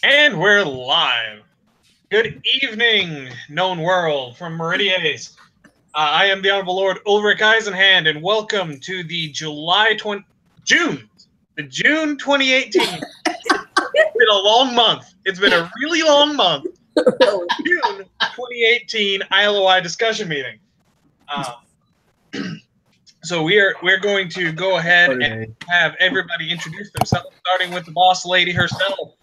And we're live. Good evening, known world, from Meridies. I am the Honorable Lord Ulrich Eisenhand, and welcome to the June 2018. It's been a long month. It's been a really long month. June 2018 ILOI discussion meeting. So we're going to go ahead and have everybody introduce themselves, starting with the boss lady herself.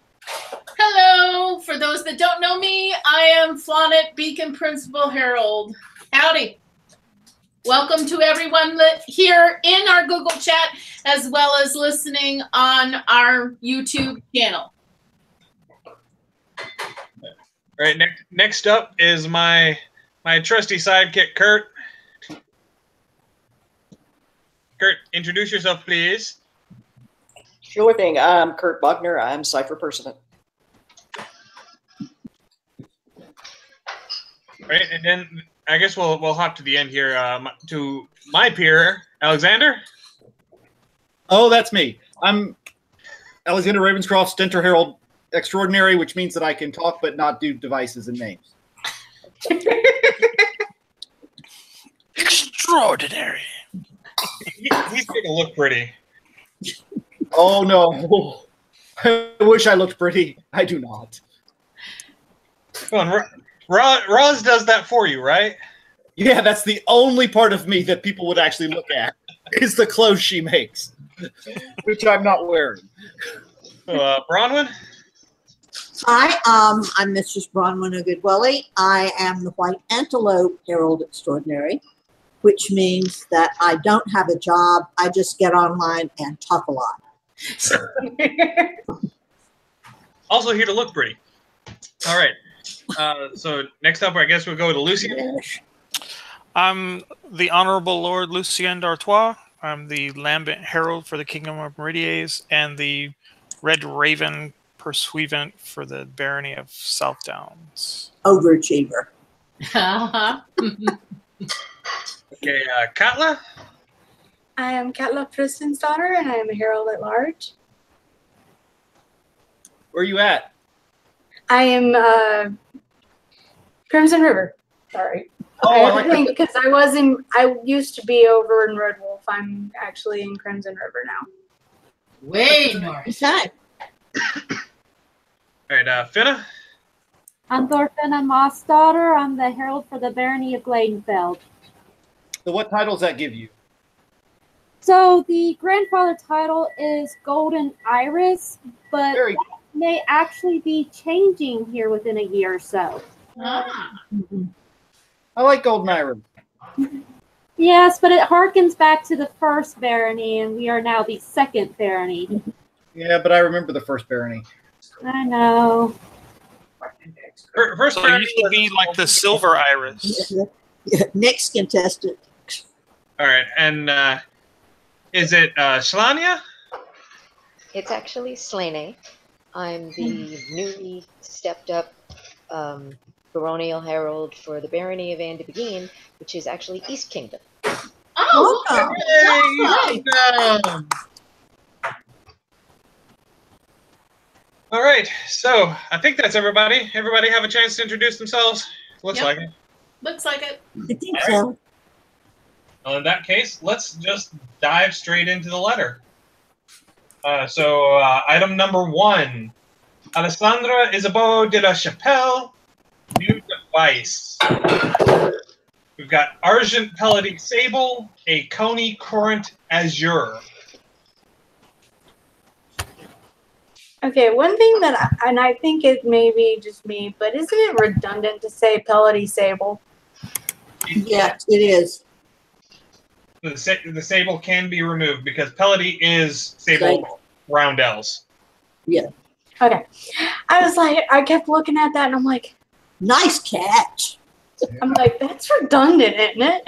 Hello! For those that don't know me, I am Flaunet Beacon Principal Herald. Howdy! Welcome to everyone here in our Google chat, as well as listening on our YouTube channel. All right, next up is my trusty sidekick, Kurt. Kurt, introduce yourself, please. Sure thing. I'm Kurt Buckner. I'm Cypher President. Right, and then I guess we'll hop to the end here to my peer, Alexander. Oh, that's me. I'm Alexander Ravenscroft, Stentor Herald Extraordinary, which means that I can talk but not do devices and names. Extraordinary. He's going to look pretty. Oh, no. I wish I looked pretty. I do not. Come on, Roz does that for you, right? Yeah, that's the only part of me that people would actually look at, is the clothes she makes, which I'm not wearing. Bronwyn? Hi, I'm Mistress Bronwyn O'Goodwelly. I am the White Antelope Herald Extraordinary, which means that I don't have a job. I just get online and talk a lot. Also here to look pretty. All right. So next up, I guess we'll go to Lucien. I'm the Honorable Lord Lucien d'Artois. I'm the Lambent Herald for the Kingdom of Meridies and the Red Raven Pursuivant for the Barony of South Downs. Overachiever. Okay, Katla? I am Katla Preston's daughter, and I am a Herald at Large. Where are you at? I am Crimson River. Sorry. Oh, I think because I used to be over in Red Wolf. I'm actually in Crimson River now. Way north. Okay. All right, Finna? I'm Thorfinn Moss' daughter. I'm the Herald for the Barony of Gladenfeld. So what titles that give you? So the grandfather title is Golden Iris, but Very may actually be changing here within a year or so. I like Golden Iris. Yes, but it harkens back to the first barony, and we are now the second barony. Yeah, but I remember the first barony. I know. First So it used to be like the Silver Iris. Next contestant. All right, and is it Shlania? It's actually Slane. I'm the newly stepped up baronial herald for the Barony of Andabegin, which is actually East Kingdom. Oh, Hey, welcome. All right, so I think that's everybody. Everybody have a chance to introduce themselves? Looks Yep. like it. looks like it. I think so. Well, in that case, let's just dive straight into the letter. So item number 1, Alessandra Isabeau de la Chapelle, new device. We've got Argent Pelleted Sable, a Coney Current Azure. Okay, one thing that, and I think it may be just me, but isn't it redundant to say Pellety Sable? Yeah, it is. The sable can be removed because Pellety is sable roundels. Yeah. Okay. I was like, I kept looking at that and I'm like, Nice catch. that's redundant, isn't it?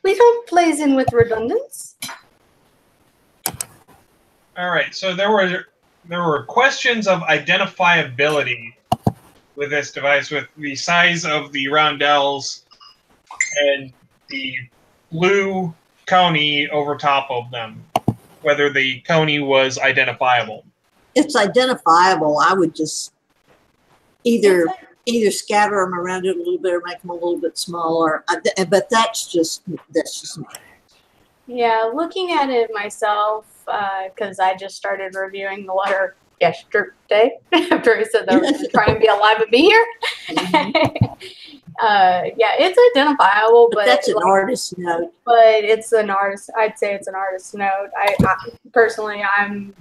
We don't plays in with redundance. All right, so there were questions of identifiability with this device, with the size of the roundels and the blue coney over top of them. whether the coney was identifiable. It's identifiable. I would just either scatter them around it a little bit or make them a little bit smaller. But that's just me. Yeah, looking at it myself, because I just started reviewing the letter yesterday after I said that I was going to try and be alive and be here. Yeah, it's identifiable, but that's an artist's note. But it's an artist. I'd say it's an artist's note. I personally, I'm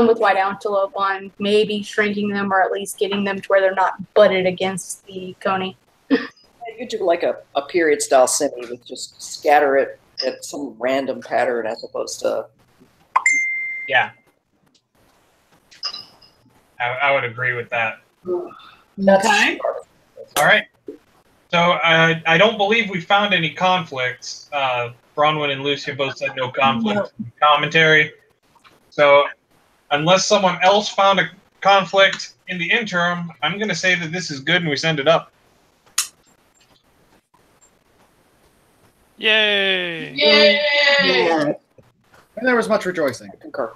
with White Antelope on maybe shrinking them or at least getting them to where they're not butted against the coney. You do like a period style semi with just scatter it at some random pattern as opposed to. Yeah. I would agree with that. Okay. All right. So I don't believe we found any conflicts. Bronwyn and Lucia both said no conflict in commentary. So unless someone else found a conflict in the interim, I'm going to say that this is good and we send it up. Yay! Yay! And there was much rejoicing. I concur.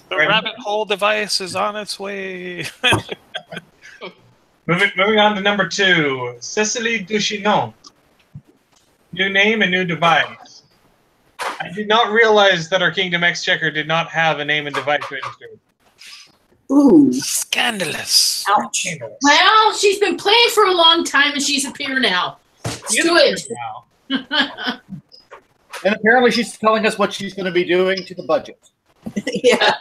The rabbit hole device is on its way. Moving on to number 2, Cecily Duchinon. New name and new device. I did not realize that our Kingdom Exchequer did not have a name and device registered. Ooh. Scandalous. Ouch. Well, she's been playing for a long time and she's up here now. Let's do it. And apparently she's telling us what she's going to be doing to the budget. Yeah.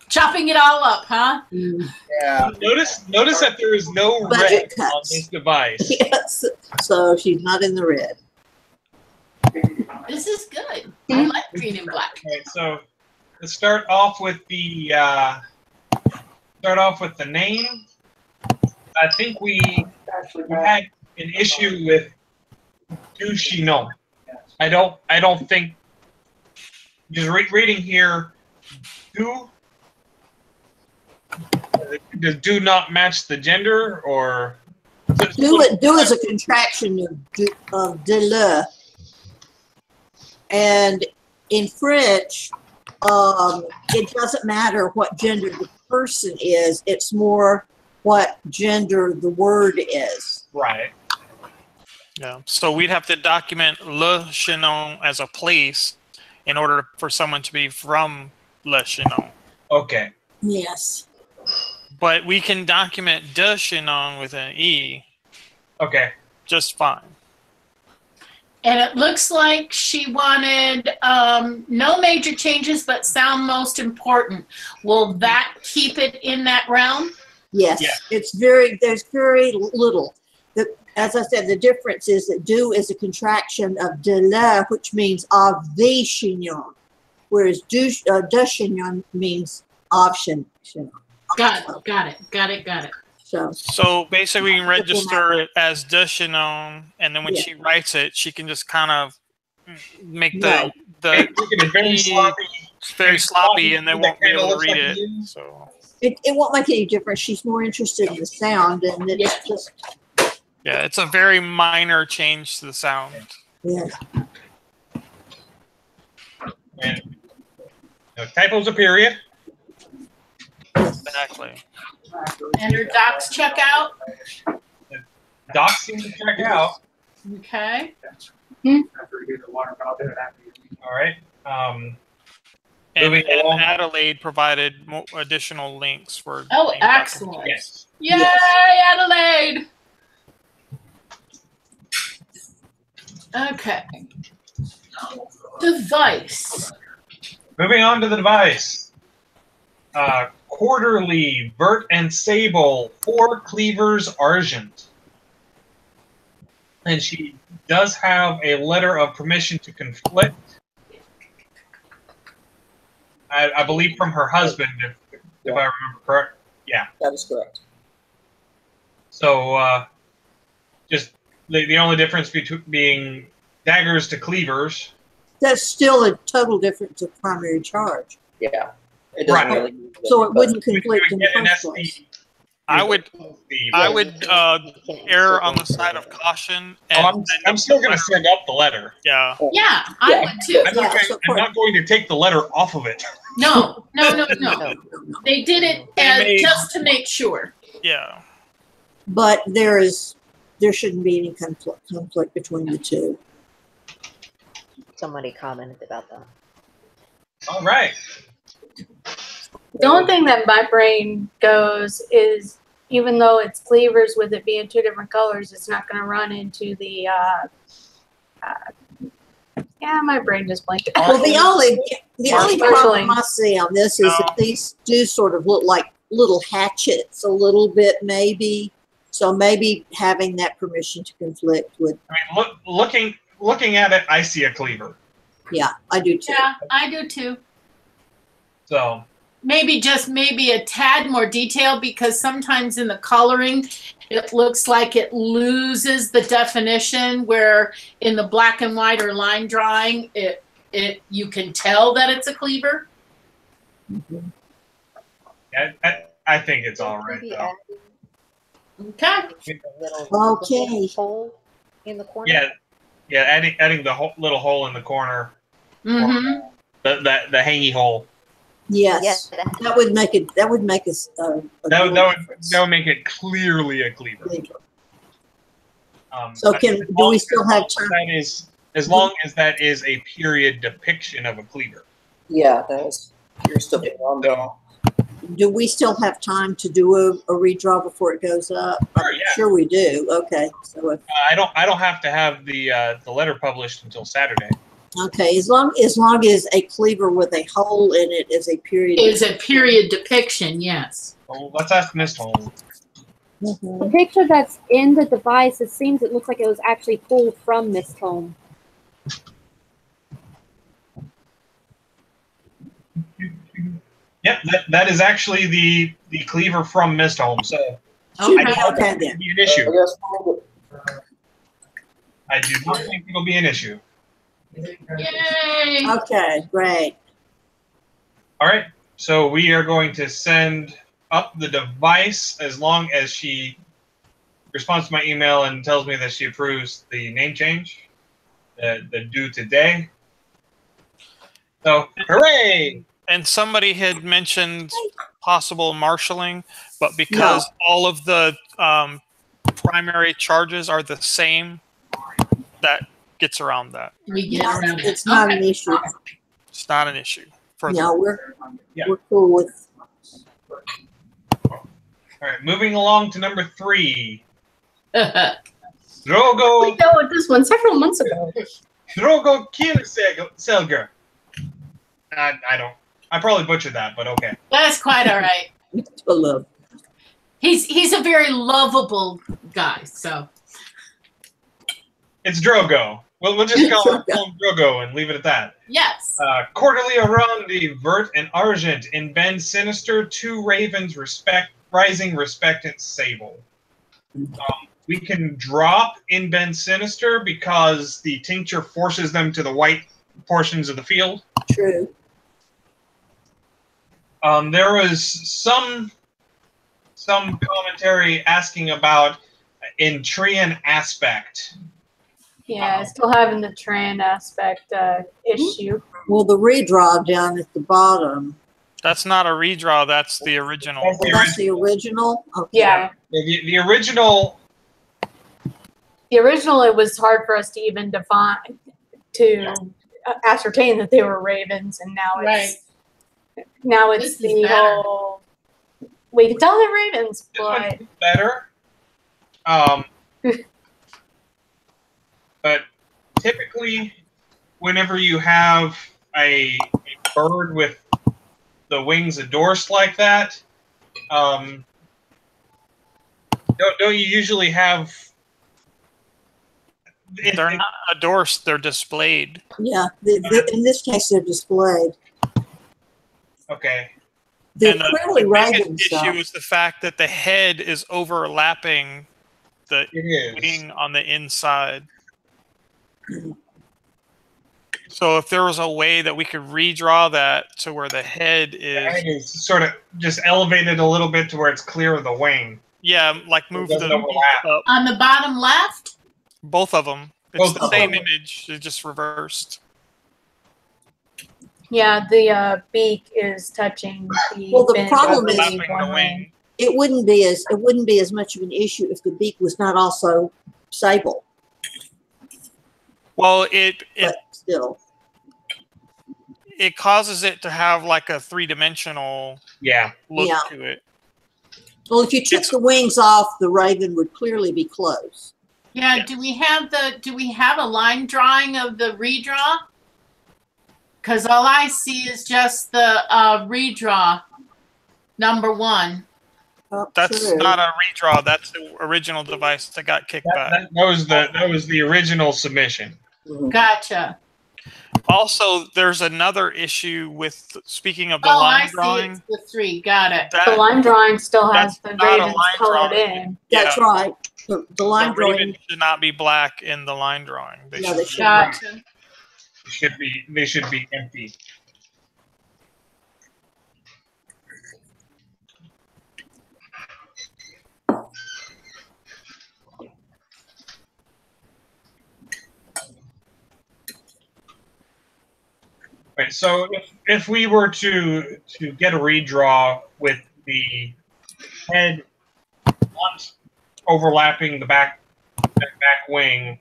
Chopping it all up, huh? Yeah. Notice that there is no Budget red on cuts. this device. Yes. So she's not in the red. This is good. I like green and black. All right, so let's start off with the name. I think we had an issue with Duchinon. I don't think, just reading here, does do not match the gender, or Do is a contraction of de le. And in French, it doesn't matter what gender the person is. It's more what gender the word is. right? Yeah. So we'd have to document Le Chinon as a place in order for someone to be from Le Chinon. Okay. Yes. But we can document De Chinon with an E Okay. just fine. And it looks like she wanted no major changes, but sound most important. Will that keep it in that realm? Yes. Yeah. There's very little. As I said, the difference is that do is a contraction of de la, which means of the chignon, whereas de chignon means of chignon. Got it. So basically, we can register it as De Chinon, and then when she writes it, she can just kind of make the very sloppy, and they won't be able to read it. So it won't make any difference. She's more interested in the sound, and it's just it's a very minor change to the sound. yeah. And typos a period. Exactly. And her docs check out. Docs seem to check out. Okay. All right. And Moving along. Adelaide provided additional links for. Oh, name excellent. Yes. Yay, Adelaide. Okay. Device. Moving on to the device. Quarterly, Vert and Sable, 4 cleavers argent. And she does have a letter of permission to conflict. I believe from her husband, if I remember correct. Yeah. That is correct. So, just the only difference between being daggers to cleavers. That's still a total difference of primary charge. Yeah. It doesn't Right. really. So it wouldn't We conflict in the get an first SD. place. I would err on the side of caution. And I'm still going to send up the letter. Yeah. Yeah, I would too. I'm not going to take the letter off of it. No. They did it just to make sure. Yeah. But there shouldn't be any conflict between the two. Somebody commented about that. All right. The only thing that my brain goes is, even though it's cleavers with it being two different colors, it's not going to run into the. My brain just blanked. Well, the only problem I see on this is that these do sort of look like little hatchets, a little bit maybe. So maybe having that permission to conflict would. I mean, looking at it, I see a cleaver. Yeah, I do too. Yeah, I do too. So. Maybe a tad more detail, because sometimes in the coloring it looks like it loses the definition, where in the black and white or line drawing you can tell that it's a cleaver. Mm-hmm. I think it's all right though. Okay. Okay. Hole in the corner. Yeah. Adding the little hole in the corner. Mm-hmm. The hangy hole. Yes, that would make it. That would make us. That would make it clearly a cleaver. So do we still have time? That is, as long as that is a period depiction of a cleaver. Yeah, that is. You're still being on though. Do we still have time to do a redraw before it goes up? Sure, yeah. Sure we do. Okay, so if, I don't have to have the letter published until Saturday. okay, as long as a cleaver with a hole in it is a period. Is a period depiction, yes. Well, let's ask Miss Holmes. Mm-hmm. The picture that's in the device, it looks like it was actually pulled from Miss Home. Yep, that is actually the cleaver from Miss Holmes. So Okay. I don't think it'll be an issue. Yes. I do not think it'll be an issue. Yay! Okay, great. All right, so we are going to send up the device as long as she responds to my email and tells me that she approves the name change, the due today. So, hooray! And somebody had mentioned possible marshaling, but because all of the primary charges are the same, that gets around that. We get around it. It's not an issue. It's not an issue. No, we're cool with. All right, moving along to number 3. Drogo. We dealt with this one several months ago. Drogo Kielselger. I probably butchered that, but okay. That's quite all right. He's a very lovable guy, so. It's Drogo. We'll just call him Drogo and leave it at that. Yes. Quarterly around the Vert and Argent in Ben Sinister, 2 ravens rising respectant sable. We can drop in Ben Sinister because the tincture forces them to the white portions of the field. True. There was some commentary asking about in Trian aspect. Yeah, still having the Tran aspect issue. Well, the redraw down at the bottom. That's not a redraw. That's the original. That's the original? Okay. Yeah. The original. The original, it was hard for us to even ascertain that they were ravens, and now it's This is the better. whole. We can tell they're ravens, but Better. But typically, whenever you have a bird with the wings endorsed like that, don't you usually have? They're not endorsed. They're displayed. Yeah, in this case, they're displayed. Okay. They're And clearly the raven biggest stuff. issue is the fact that the head is overlapping the It is. wing on the inside. So if there was a way that we could redraw that to where the head The head is, is sort of just elevated a little bit to where it's clear of the wing. yeah, like move doesn't the overlap. up, On the bottom left? both of them. It's Both the of same them. image, it's just reversed. Yeah, the beak is touching the. Well, the fin problem of is- Overlapping one the wing. It wouldn't be as much of an issue if the beak was not also sable, Well, it but still. it causes it to have like a three-dimensional Yeah. look Yeah. to it. Well, if you took It's- the wings off, the raven would clearly be closed. Yeah, Yes. do we have a line drawing of the redraw? Because all I see is just the redraw number 1. Oh, That's true. not a redraw. That's the original device that got kicked back. That was the original submission. Mhm. Gotcha. Also, there's another issue with, speaking of the Oh, line I see. drawing. It's the 3. Got it. The line drawing still has That's the not a ravens line colored drawing. in. That's Yeah. right. The line The drawing. raven should not be black in the line drawing. No, they should Gotcha. They should be empty. Right, so if we were to get a redraw with the head not overlapping the back wing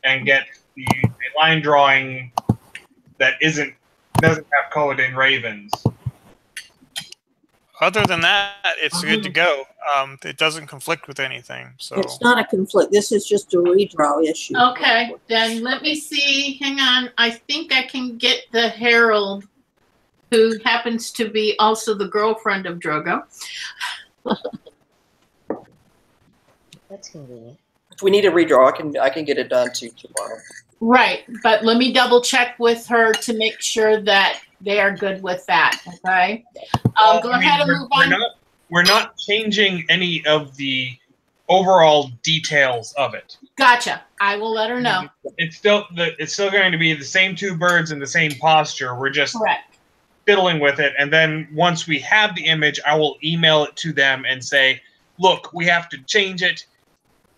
and get the line drawing that doesn't have colored in ravens. Other than that, it's good to go. It doesn't conflict with anything. So It's not a conflict. This is just a redraw issue. Okay, then let me see. Hang on. I think I can get the Herald, who happens to be also the girlfriend of Drogo. That's convenient. If we need a redraw, I can get it done tomorrow. Right, but let me double check with her to make sure that they are good with that. Okay. Go ahead and move on. We're not changing any of the overall details of it. Gotcha. I will let her know. It's still going to be the same 2 birds in the same posture. We're just Correct. fiddling with it, and then once we have the image, I will email it to them and say, "Look, we have to change it.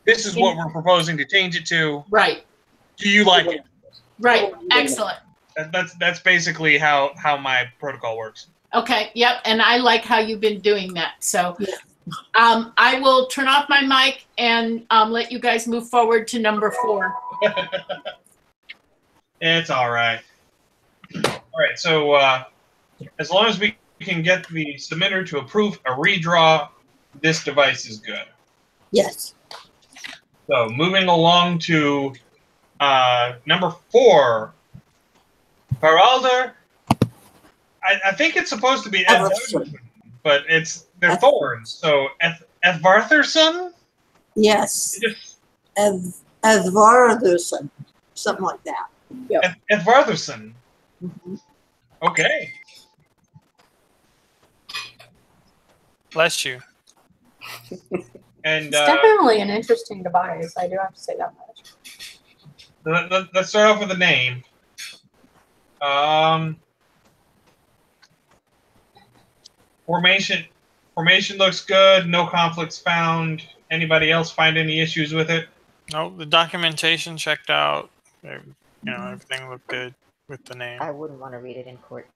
This is what we're proposing to change it to. Right. Do you like it?" Right. Excellent. That's basically how my protocol works. Okay. Yep. And I like how you've been doing that. So, I will turn off my mic and let you guys move forward to number 4. It's all right. All right. So as long as we can get the submitter to approve a redraw, this device is good. Yes. So moving along to number 4, Faralder. I think it's supposed to be Everson. but they're thorns. So Ethvartherson? Yes. Edvarderson. Something like that. Ethvartherson. Mhm. Okay. bless you. And It's definitely an interesting device. I do have to say that much. let's start off with the name. Formation looks good. No conflicts found. Anybody else find any issues with it? No, the documentation checked out. Everything looked good with the name. I wouldn't want to read it in court.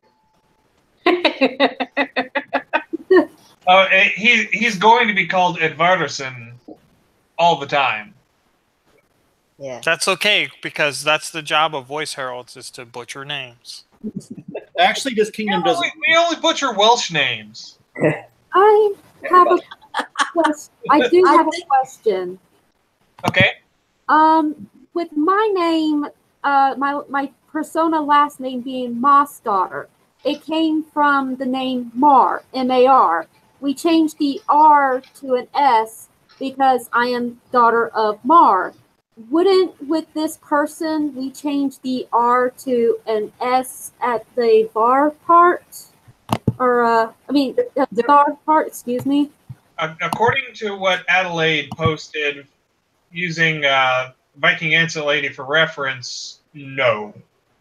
He's going to be called Edvarderson all the time. Yeah. That's okay, because that's the job of voice heralds, is to butcher names. Actually, this kingdom doesn't. We only butcher Welsh names. I have a question. I do have a question. Okay. With my name, my persona last name being Moss Daughter, it came from the name Mar, M-A-R. We changed the R to an S because I am daughter of Mar. Wouldn't, with this person, we change the R to an S at the bar part? Or, the bar part, excuse me. According to what Adelaide posted, using Viking Answer Lady for reference, no.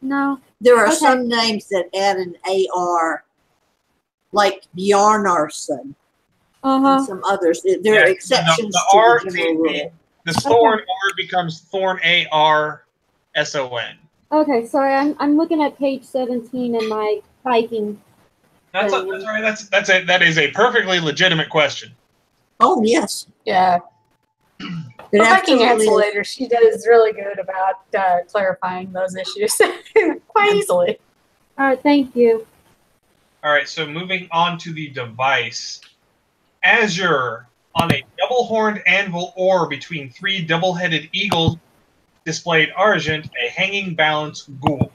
No. There are Okay. some names that add an AR, like Bjarnarsson, and Uh-huh. some others. There are exceptions the to R, the general rule. the Thorn R becomes Thorn ARSON. Okay, sorry, I'm looking at page 17 in my hiking. That's all right. That is a perfectly legitimate question. Oh, yes. Yeah. It The hiking absolutely is. insulator, she does really good about clarifying those issues quite easily. All right, thank you. All right, so moving on to the device. Azure on a double-horned anvil ore between 3 double-headed eagles displayed argent, a hanging balance ghoul.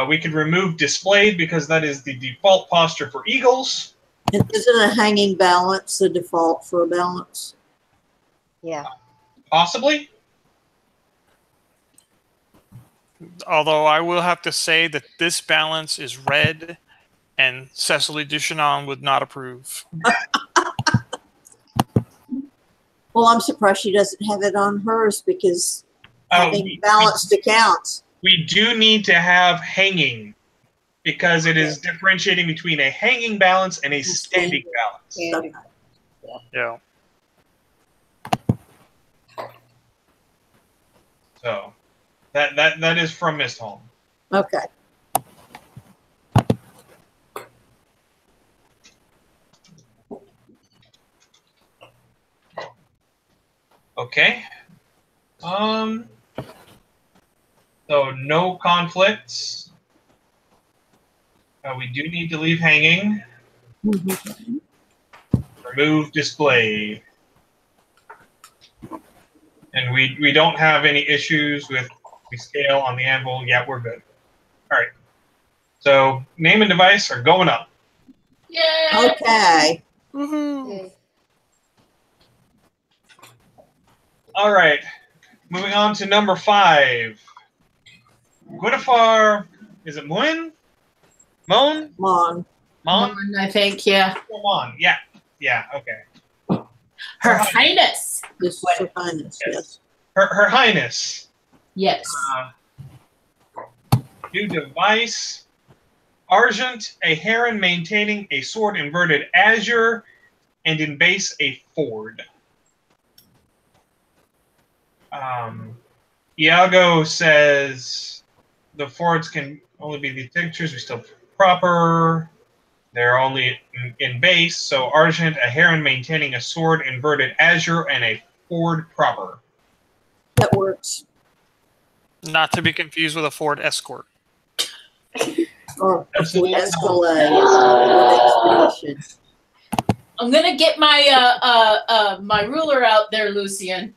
We could remove displayed because that is the default posture for eagles. And isn't a hanging balance the default for a balance? Yeah. Possibly. Although I will have to say that this balance is red, and Cecily Duchenon would not approve. Well, I'm surprised she doesn't have it on hers because having balanced accounts. We do need to have hanging because it is differentiating between a hanging balance and a standing balance. Yeah. So that is from Mist Home. Okay. Okay. So no conflicts. We do need to leave hanging. Remove display. And we don't have any issues with the scale on the anvil. Yeah, we're good. All right. So name and device are going up. Yay! Okay. Yay. All right. Moving on to number 5. Gwynethar, is it Moon? Mon? Mon. Mon? I think, yeah. Mon. Yeah. Yeah, okay. Her Highness. This is Her Highness, yes. Her Highness. Yes. New device. Argent, a heron maintaining a sword inverted azure, and in base a ford. Iago says the fords can only be the textures are still proper. They're only in base, so Argent, a heron maintaining a sword inverted azure, and a ford proper. That works. Not to be confused with a Ford Escort. Or Absolutely not. Escalade. Expedition. I'm gonna get my my ruler out there, Lucian.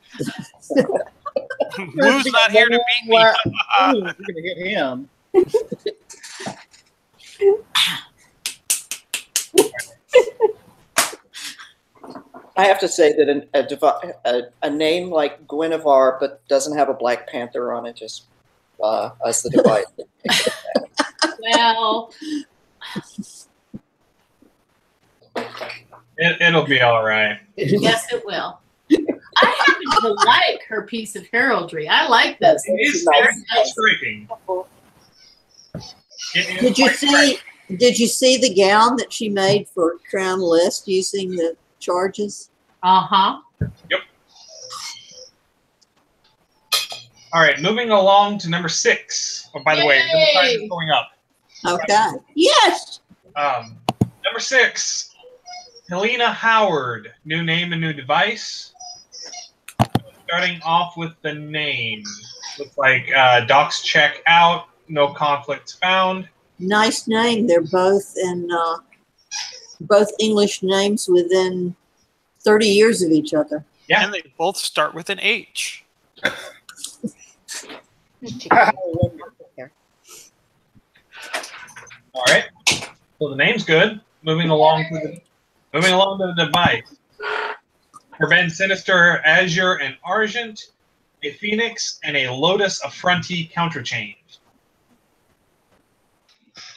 Lou's not here to beat me. Ooh, you're gonna hit him. I have to say that a name like Guinevere but doesn't have a Black Panther on it just as the device. Well, It'll be all right. yes, it will. I happen to like her piece of heraldry. I like this. It is very striking. Did you see the gown that she made for Crown List using the charges? Uh-huh. Yep. All right, moving along to number 6. Oh, by the way, number 5 is going up. Okay. Yes. Number 6, Helena Howard. New name and new device. Starting off with the name. Looks like docs check out. No conflicts found. Nice name. They're both in both English names within 30 years of each other. Yeah. And they both start with an H. All right. So the name's good. Moving along to the device. Prevent Sinister, Azure, and Argent, a Phoenix, and a Lotus Affronti counterchange.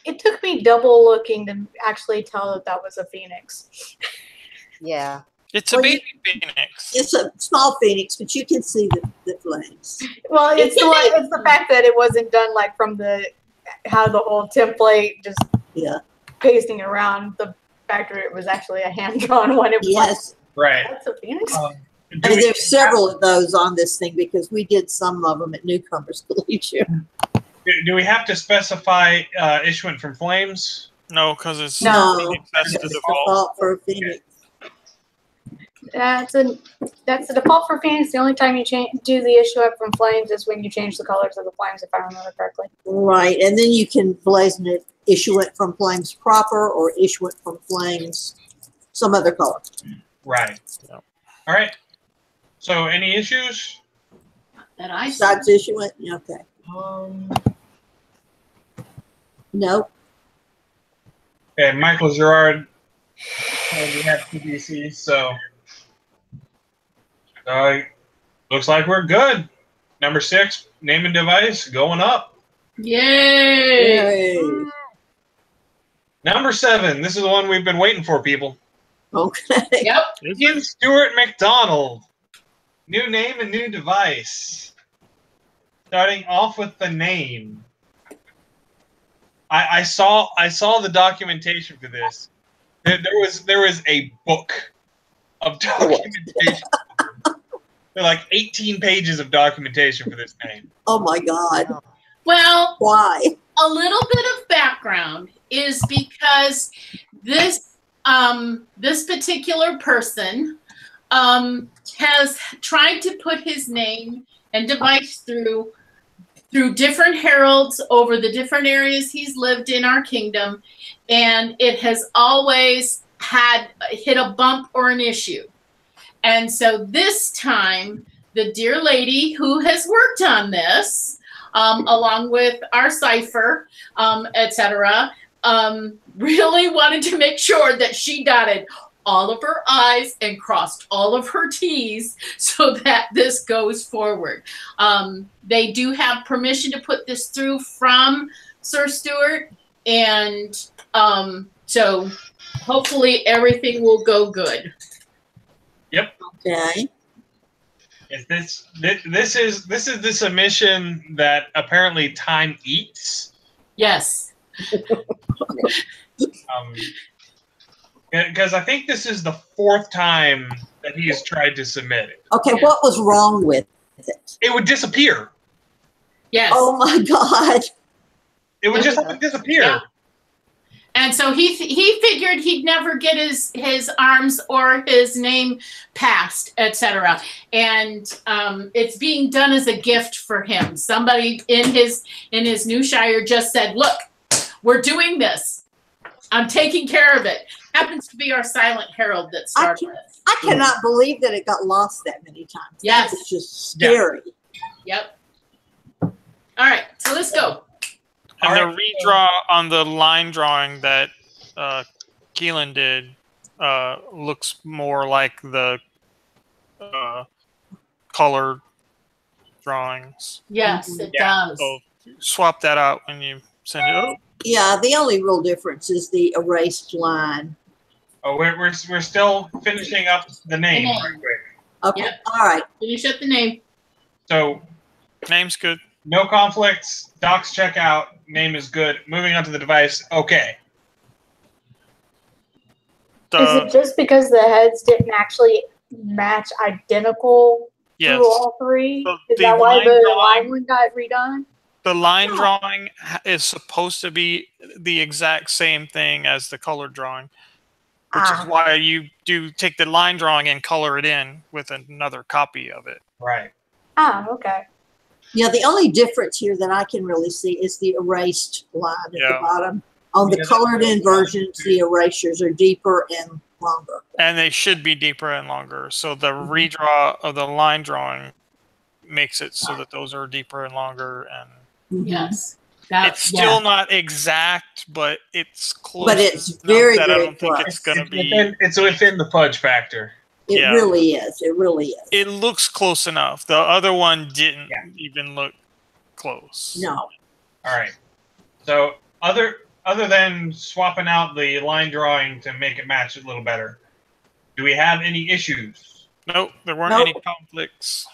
It took me double looking to actually tell that was a phoenix. Yeah. It's a Well, baby phoenix. It's a small phoenix, but you can see the flames. Well, it's the fact that it wasn't done like from how the whole template just pasting around. The fact that it was actually a hand drawn one. It was Yes. Right. That's a phoenix. I mean, there's several of those on this thing because we did some of them at Newcomers Collegium. Do we have to specify issuant from Flames? No, because it's Phoenix. that's the default. Default for a phoenix. That's the default for Phoenix. The only time you do the issue up from Flames is when you change the colors of the flames, if I remember correctly. Right, and then you can blazon it, issue it from Flames proper or issue it from Flames some other color. Right. Yep. All right. So, any issues? That I Besides issue it? Okay. No. Okay, Michael Gerard. We have PDC, so looks like we're good. Number 6, name and device going up. Yay! Yay. Number 7, this is the one we've been waiting for, people. Okay. Yep. Ian Stewart McDonald. New name and new device. Starting off with the name. I saw the documentation for this. There was a book of documentation. There are like 18 pages of documentation for this name. Oh my God. Well, Why? a little bit of background is because this this particular person has tried to put his name and device through different heralds over the different areas he's lived in our kingdom, and it has always hit a bump or an issue. And so this time, the dear lady who has worked on this, along with our cipher, etc., really wanted to make sure that she dotted all of her I's and crossed all of her T's so that this goes forward. They do have permission to put this through from Sir Stewart, and so hopefully everything will go good. Yep. Okay. This is the submission that apparently time eats. Yes. Because I think this is the 4th time that he has tried to submit it. Okay, what was wrong with it? It would disappear. Yes. Oh my God. It would just disappear. Yeah. And so he figured he'd never get his arms or his name passed, etc. And it's being done as a gift for him. Somebody in his new shire just said, "Look, we're doing this. I'm taking care of it." Happens to be our silent herald that started this. I cannot believe that it got lost that many times. Yes. It's just scary. Yep. All right, so let's go. And the redraw on the line drawing that Keelan did looks more like the color drawings. Yes, it does. So swap that out when you send it up. Yeah, the only real difference is the erased line. Oh, we're still finishing up the name The name. right quick. Okay, Yep. all right. Finish up the name. So Name's good. no conflicts. Docs check out. Name is good. Moving on to the device. Okay. Is it just because the heads didn't actually match identical Yes. through all 3? So Is the that why line the drawing- line one got redone? The line drawing is supposed to be the exact same thing as the color drawing, which is why you do take the line drawing and color it in with another copy of it. Right. Okay. Yeah, the only difference here that I can really see is the erased line at the bottom. On the Yeah, colored in versions, the erasures are deeper and longer. And they should be deeper and longer. So the redraw of the line drawing makes it so that those are deeper and longer. And Yes. it's still not exact, but it's close. But it's enough very, that I very don't think close. it's going to be. It's within the fudge factor. It Yeah. really is. It really is. It looks close enough. The other one didn't even look close. No. All right. So other than swapping out the line drawing to make it match a little better, Do we have any issues? Nope, there weren't Nope. any conflicts.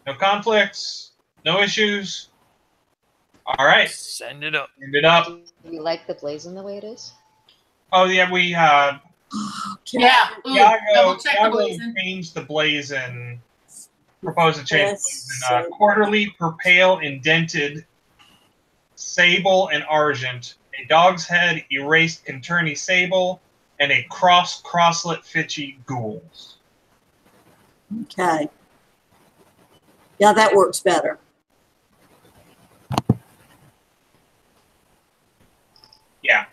No conflicts? No issues? All right. Send it up. End it up. Do you like the blazon the way it is? Oh, yeah, we Yeah. Ooh, Yago double check the blazon. changed the blazon. Proposed to change Yes, the blazon. Quarterly, per pale, indented, sable, and argent. A dog's head, erased Conturny sable, and a crosslet Fitchy ghouls. Okay. Yeah, that works better. Yeah.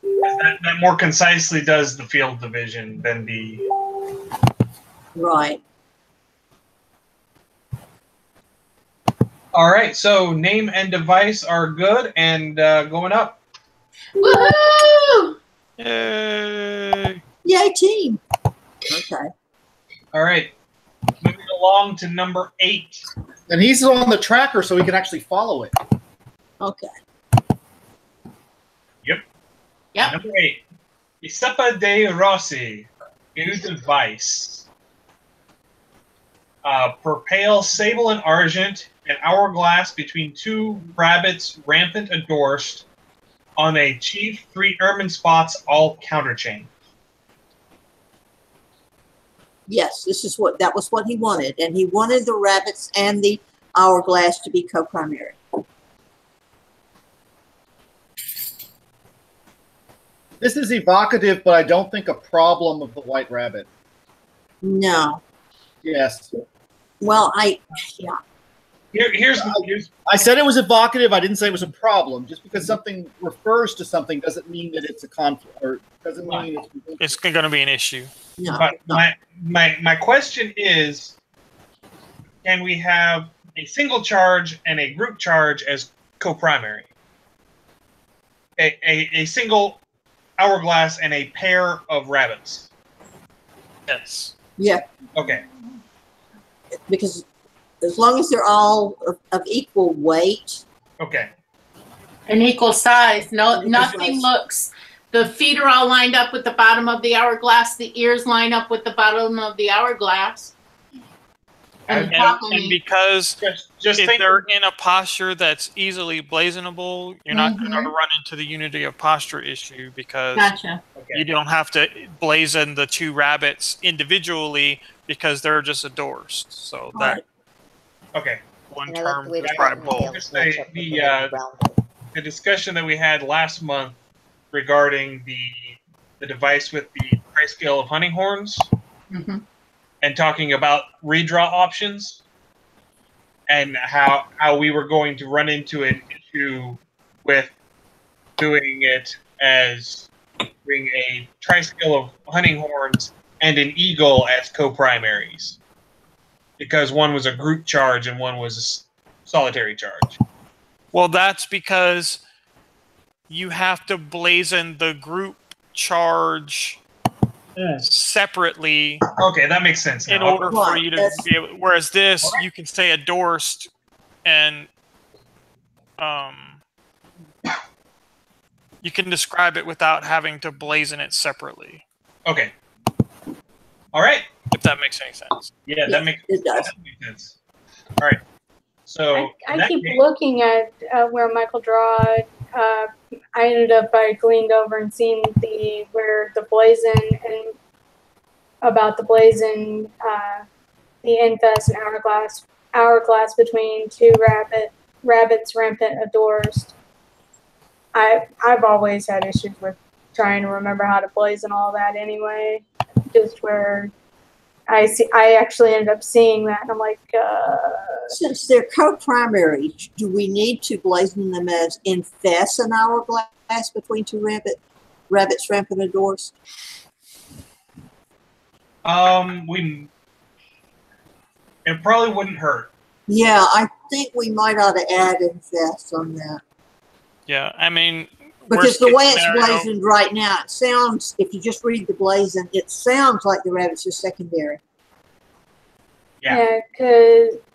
That more concisely does the field division than the... Right. All right, so name and device are good and going up. Woohoo! Yay! Yay, team. Okay. All right, moving along to number 8. And he's on the tracker so we can actually follow it. Okay. Yep. Number 8. Giuseppe de Rossi. New device. Per pale, sable and argent, an hourglass between 2 rabbits, rampant adorst, on a chief, 3 ermine spots, all counterchain. Yes, that was what he wanted. And he wanted the rabbits and the hourglass to be co-primary. This is evocative, but I don't think a problem of the white rabbit. No. Yes. Well, yeah. Here's I said it was evocative. I didn't say it was a problem. Just because something refers to something doesn't mean that it's a conflict, or doesn't mean It's going to be an issue. No. But no. my question is, can we have a single charge and a group charge as co-primary? A single hourglass and a pair of rabbits. Yes. Yeah, Okay. because as long as they're all of equal weight, Okay. An equal size. No, Equal nothing size. looks. The feet are all lined up with the bottom of the hourglass. The ears line up with the bottom of the hourglass. And, And because Just if think. they're in a posture that's easily blazonable, you're not going to Mhm. run into the unity of posture issue because gotcha. Okay. you don't have to blazon the 2 rabbits individually because they're just adorst. So that Right. Okay. one And I like term the way the describe bottom both. tails match up with The, the little round. The discussion that we had last month regarding the device with the price scale of hunting horns Hmm. and talking about redraw options and how we were going to run into an issue with doing it as doing a tri-scale of hunting horns and an eagle as co-primaries because one was a group charge and one was a solitary charge. Well, that's because you have to blazon the group charge separately Okay, that makes sense now. in order for Right, you to that's- be able. Whereas this, you can say adorst, and you can describe it without having to blazon it separately. Okay. All right. If that makes any sense. Yeah, that makes it does. sense. All right. So in I that keep case- looking at where Michael drawed. I ended up I gleaned over and seen where the blazon and about the blazon, the infest and hourglass between 2 rabbits rampant adorst. I've always had issues with trying to remember how to blazon all that anyway. Just where I actually ended up seeing that, and I'm like, Since they're co-primary, do we need to blazon them as infest an hourglass between 2 rabbits rampant adorst? It probably wouldn't hurt. Yeah, I think we might ought to add infest on that. Yeah, I mean, Because worst the case way it's scenario- blazoned right now, it sounds, if you just read the blazon, it sounds like the rabbits are secondary. Yeah.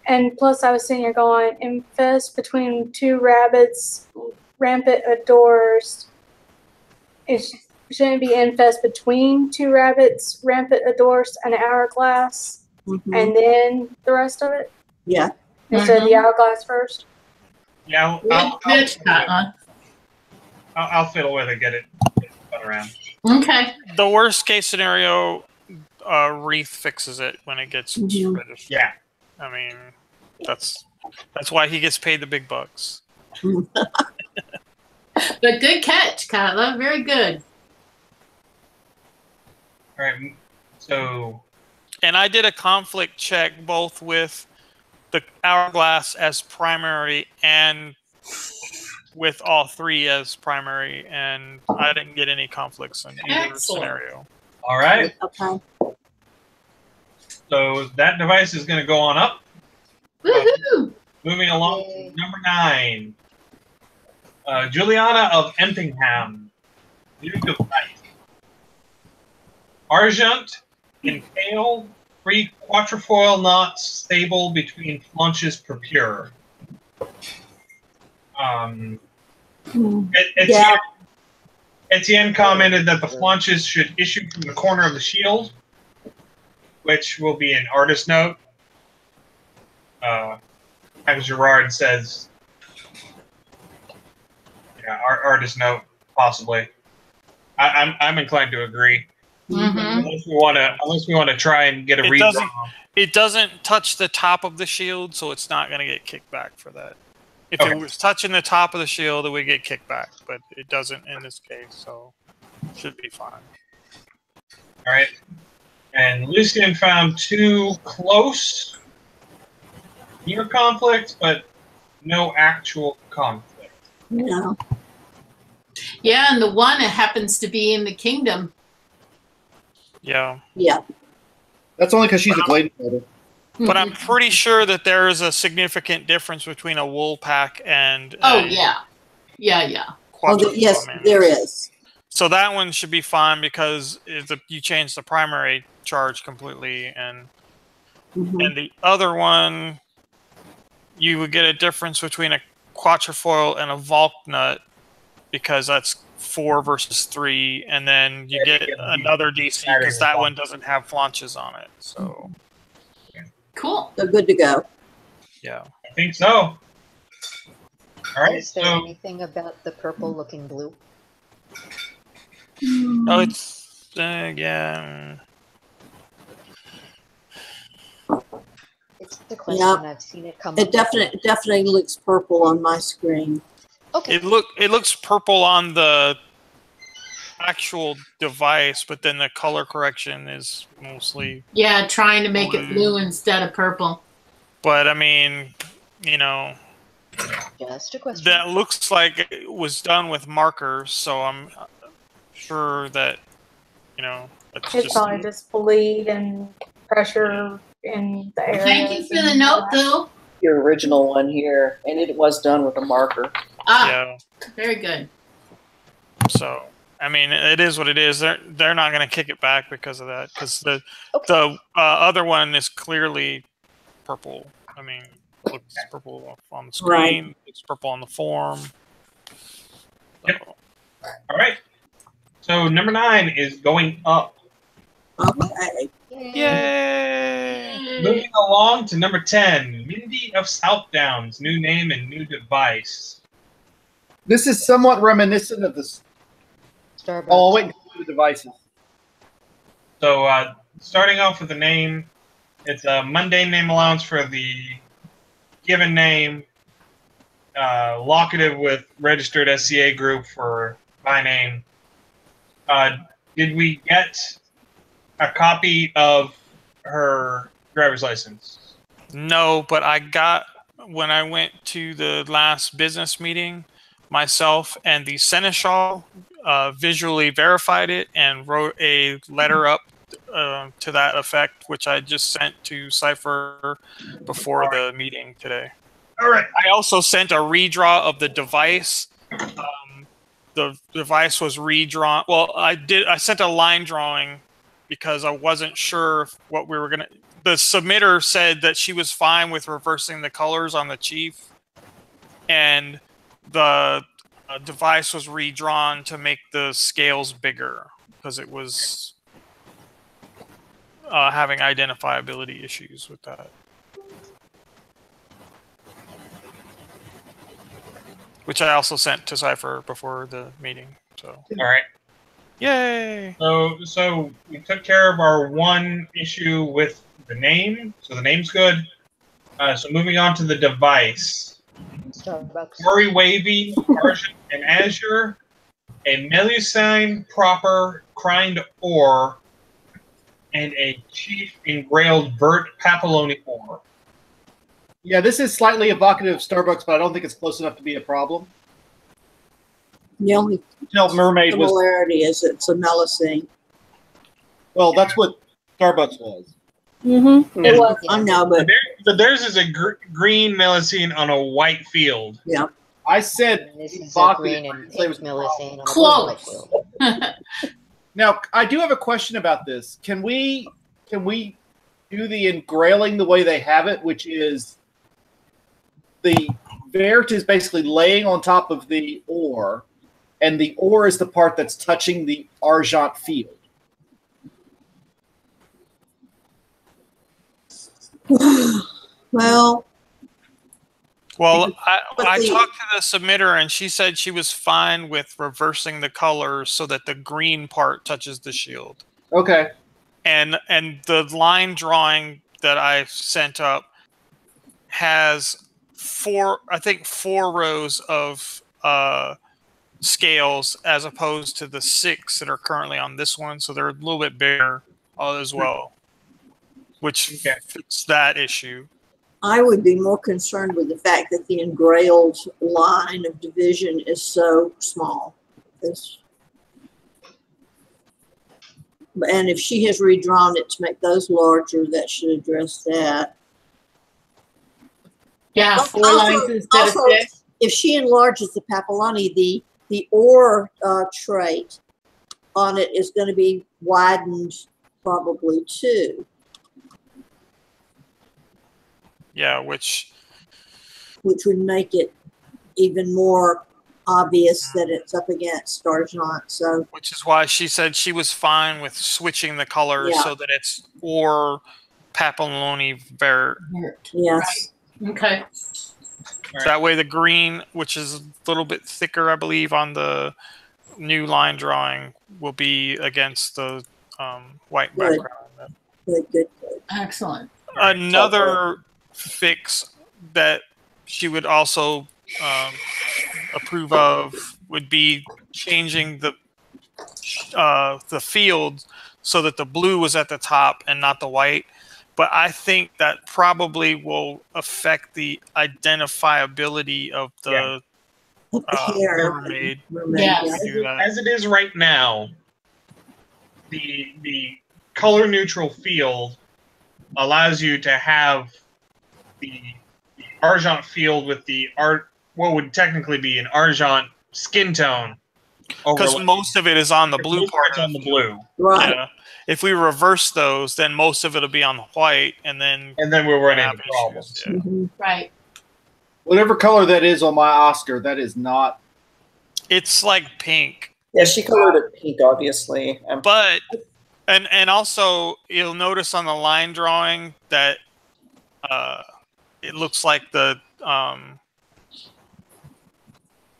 and plus I was sitting here going, infest between 2 rabbits, rampant adorst. It's shouldn't be infest between two rabbits, rampant adorse, and an hourglass, and then the rest of it? Yeah. Instead of the hourglass first? Yeah, I'll fiddle with it, get it spun around. Okay. The worst case scenario, Wreath fixes it when it gets registered. Yeah. I mean, that's why he gets paid the big bucks. But good catch, Kyla. Very good. All right. So. And I did a conflict check both with the hourglass as primary and with all three as primary, and I didn't get any conflicts in either scenario. All right. Okay. So that device is going to go on up. Woohoo! Moving along to number 9. Juliana of Empingham. New device. Argent, impaled, 3 quatrefoil knots stable between flaunches per pure. Etienne commented that the flaunches should issue from the corner of the shield, which will be an artist note. As Gerard says, yeah, artist note, possibly. I'm inclined to agree. Unless we want to try and get a redraw. It doesn't touch the top of the shield, so it's not going to get kicked back for that. If it was touching the top of the shield, it would get kicked back, but it doesn't in this case, so it should be fine. All right. And Lucian found 2 close near conflicts, but no actual conflict. No. Yeah, and the one that happens to be in the kingdom. Yeah. Yeah. That's only because she's a gladiator. But I'm pretty sure that there is a significant difference between a wool pack and yeah. Yes, there is. So that one should be fine because you change the primary charge completely, and the other one, you would get a difference between a quatrefoil and a Valk nut because that's 4 versus 3, and then you get another DC because that one doesn't have flaunches on it. So cool. So good to go. Yeah, I think so. All right. Is there anything about the purple looking blue? Oh, it's yeah. It's the question. I've seen it come. It definitely looks purple on my screen. Okay. It looks purple on the actual device, but then the color correction is mostly trying to make it blue instead of purple. But I mean, just a question. That looks like it was done with markers, so I'm sure that It's probably just bleed and pressure in the area. Thank you for the note, though. Your original one here, and it was done with a marker. Very good. So I mean, it is what it is. They're not going to kick it back because of that. Because the other one is clearly purple. I mean, it looks purple on the screen. Right. It's purple on the form. Yep. All right. So number 9 is going up. Okay. Yay! Moving along to number 10, Mindy of Southdowns, new name and new device. This is somewhat reminiscent of this. Starbucks. Oh, wait, the devices. So starting off with the name, it's a mundane name allowance for the given name, locative with registered SCA group for my name. Did we get a copy of her driver's license? No, but I got, when I went to the last business meeting, myself and the Seneschal visually verified it and wrote a letter up to that effect, which I just sent to Cypher before the meeting today. All right. I also sent a redraw of the device. The device was redrawn. Well, I sent a line drawing because I wasn't sure what we were going to... The submitter said that she was fine with reversing the colors on the chief. And the device was redrawn to make the scales bigger because it was having identifiability issues with that. Which I also sent to Cypher before the meeting. So, All right. yay! So we took care of our one issue with the name. So the name's good. So moving on to the device. Starbucks. Furry Wavy, Argent, and Azure. A Melusine proper crined ore. And a chief engrailed vert papillony ore. Yeah, this is slightly evocative of Starbucks, but I don't think it's close enough to be a problem. The only Mermaid was. similarity is it's a melusine. Well, that's what Starbucks was. Mm-hmm. It was. I know, but So theirs is a green Melusine on a white field. yeah. I said And this is a evocative. green I and didn't say it was pink a problem. Melusine on a Close. blue white field. Now, I do have a question about this. Can we do the engrailing the way they have it, which is the vert is basically laying on top of the ore, and the ore is the part that's touching the argent field? Well, Well, I the- talked to the submitter, and she said she was fine with reversing the colors so that the green part touches the shield. Okay. And the line drawing that I sent up has four rows of scales as opposed to the 6 that are currently on this one, so they're a little bit bigger as well, which fits that issue. I would be more concerned with the fact that the engrailed line of division is so small. And if she has redrawn it to make those larger, that should address that. Yeah, four Also- lines instead also, of 6. If she enlarges the papilloni, the ore trait on it is going to be widened probably too. Yeah, which Would make it even more obvious that it's up against Argent. So is why she said she was fine with switching the colors Yeah. so that it's or papilloni vert. yes, Okay. Right. That way the green, which is a little bit thicker, I believe, on the new line drawing, will be against the white Good. background. good. Excellent. Another fix that she would also approve of would be changing the field so that the blue was at the top and not the white. But I think that probably will affect the identifiability of the Hair. mermaid. Yes. if we do that. As it is right now, the color neutral field allows you to have the argent field with the what would technically be an argent skin tone. Because overlay. most of it is on the blue Most part. part's on the blue, Right. Yeah. If we reverse those, then most of it will be on the white, and then and then we'll run have into issues. problems. Yeah. Mhm. Right. Whatever color that is on my Oscar, that is not. It's like pink, Yeah, she colored it pink, obviously. but and also you'll notice on the line drawing that it looks like the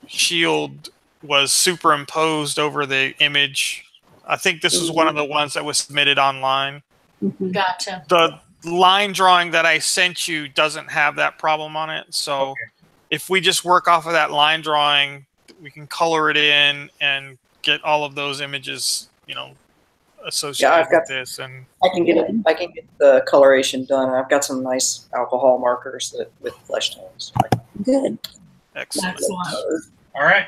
shield was superimposed over the image. I think this was one of the ones that was submitted online. Mhm. Gotcha. The line drawing that I sent you doesn't have that problem on it. So if we just work off of that line drawing, we can color it in and get all of those images, associated I've got- with this. And I can get the coloration done. I've got some nice alcohol markers with flesh tones. Good. excellent. Excellent. All right.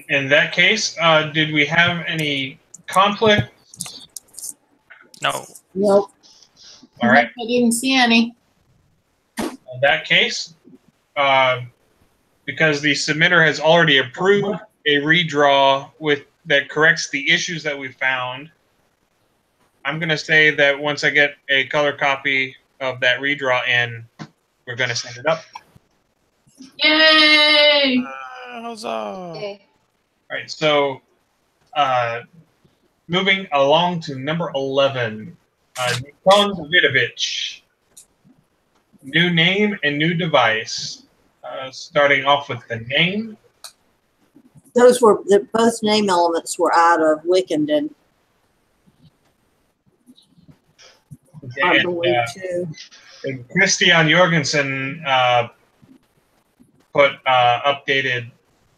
In that case, did we have any conflict? No. Nope. All right. I didn't see any. In that case, because the submitter has already approved a redraw that corrects the issues that we found, I'm going to say that once I get a color copy of that redraw in, we're going to send it up. Yay! Huzzah. Yay. All right, so moving along to number 11, Nikon Davidovich. New name and new device. Starting off with the name. Those were both name elements were out of Wickenden, I believe too. And Christian Jorgensen put updated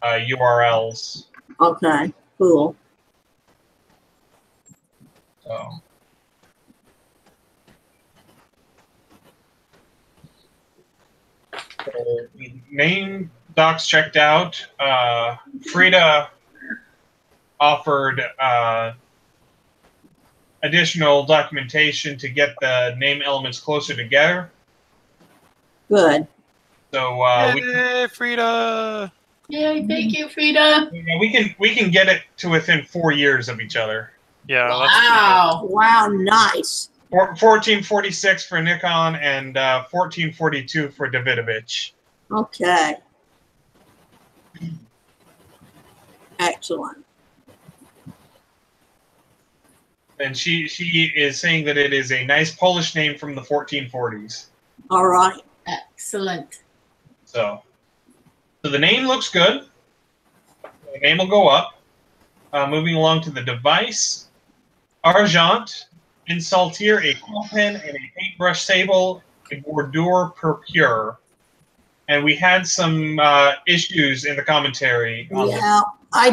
URLs. Okay, cool. So. So, name docs checked out. Frida offered additional documentation to get the name elements closer together. Good. So Yay, Frida! Yay, thank you, Frida. we can get it to within 4 years of each other. Yeah, Wow. Wow, nice. 1446 for Nikon and 1442 for Davidovich. Okay. Excellent. And she is saying that it is a nice Polish name from the 1440s. All right. Excellent. So the name looks good. The name will go up. Moving along to the device. Argent, in Saltier, a quill pen and a paintbrush sable, a bordure per pure. And we had some issues in the commentary. On Yeah, I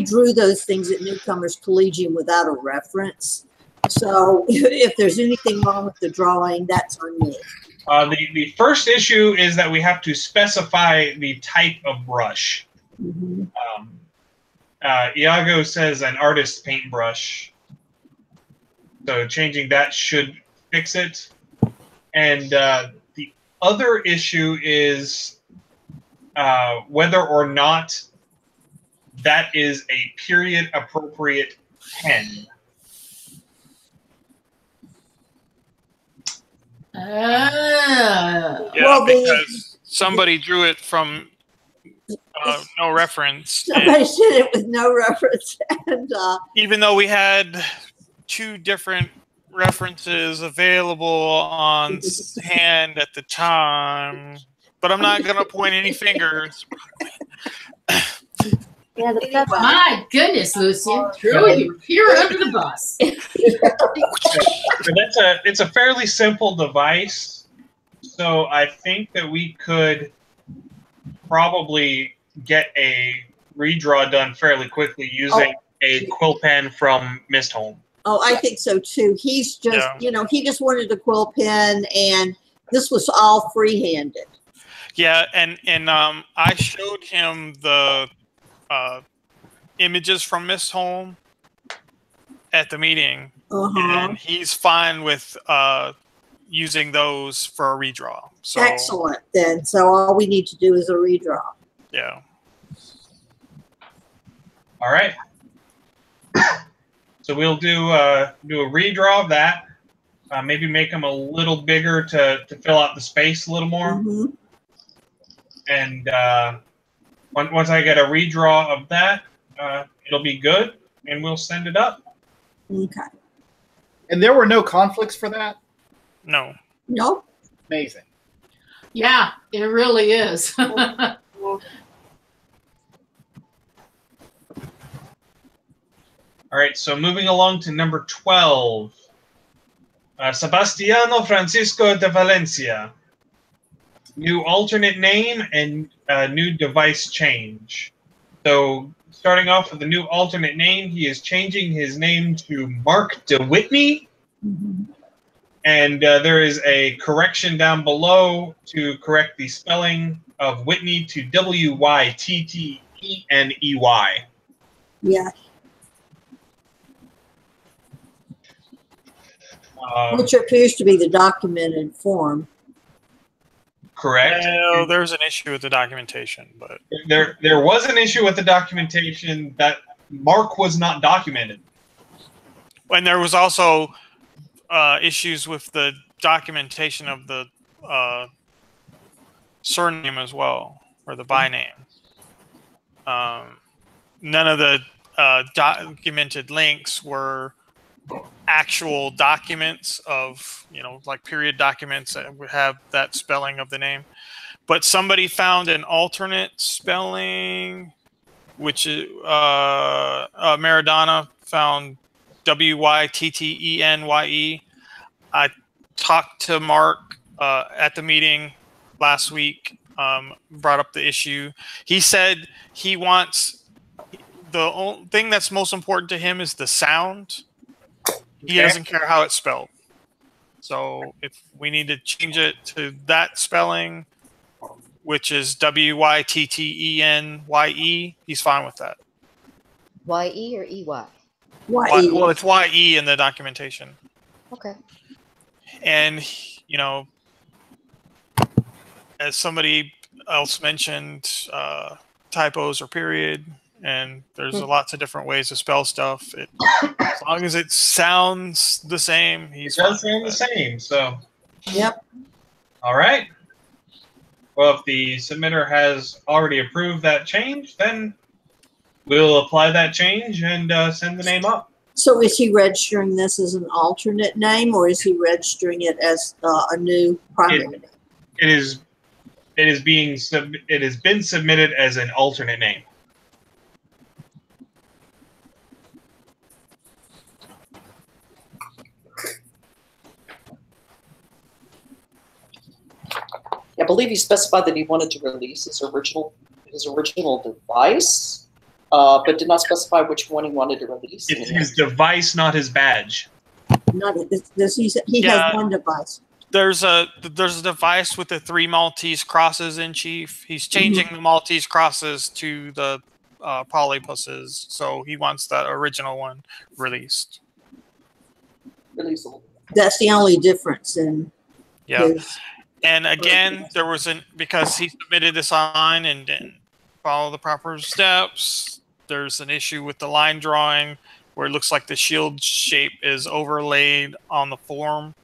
drew those things at Newcomers Collegium without a reference. So if there's anything wrong with the drawing, that's on me. The first issue is that we have to specify the type of brush. Mm-hmm. Iago says an artist's paintbrush. So changing that should fix it. And the other issue is whether or not that is a period-appropriate pen. Ah. Yeah, Well, because somebody drew it from no reference. Somebody And said it with no reference, and even though we had 2 different references available on hand at the time, but I'm not going to point any fingers. Yeah, that's My goodness, Lucian. Threw you here under the bus. It's a fairly simple device, so I think that we could probably get a redraw done fairly quickly using a quill pen from Mistholm. oh, I think so too. He's just, he just wanted a quill pen, and this was all freehanded. Yeah, and I showed him the images from Miss Home at the meeting, and he's fine with using those for a redraw. So, excellent. Then, so all we need to do is a redraw. Yeah. All right. So we'll do a redraw of that. Maybe make them a little bigger to fill out the space a little more. Mm-hmm. And once I get a redraw of that, it'll be good, and we'll send it up. Okay. And there were no conflicts for that? No. Nope. Amazing. Yeah, it really is. All right, so moving along to number 12. Sebastiano Francisco de Valencia. New alternate name and new device change. So starting off with the new alternate name, he is changing his name to Mark De Whitney. Mm-hmm. And there is a correction down below to correct the spelling of Whitney to W-Y-T-T-E-N-E-Y. Yeah. Which appears to be the documented form. Correct. Well, there's an issue with the documentation, but There was an issue with the documentation that Mark was not documented. and there was also issues with the documentation of the surname as well, or the by name. None of the documented links were actual documents of, like period documents that would have that spelling of the name. But somebody found an alternate spelling, which is Meridana found Wyttenye. I talked to Mark at the meeting last week, brought up the issue. He said he wants, the only thing that's most important to him is the sound. He doesn't care how it's spelled. So if we need to change it to that spelling, which is Wyttenye, he's fine with that. Y-E or E-Y? Well, it's Y-E in the documentation. Okay. And, as somebody else mentioned, typos or period, and there's lots of different ways to spell stuff. As long as it sounds the same, he's fine. It does sound the same, so. Yep. All right. Well, if the submitter has already approved that change, then we'll apply that change and send the name up. So is he registering this as an alternate name, or is he registering it as a new primary name? It has been submitted as an alternate name. I believe he specified that he wanted to release his original device, but did not specify which one he wanted to release. It's his device, not his badge. He has one device. There's a device with the 3 Maltese crosses in, Chief. He's changing the Maltese crosses to the polypuses, so he wants that original one released. Releasable. That's the only difference in his. And again, there was because he submitted this online and didn't follow the proper steps, there's an issue with the line drawing where it looks like the shield shape is overlaid on the form.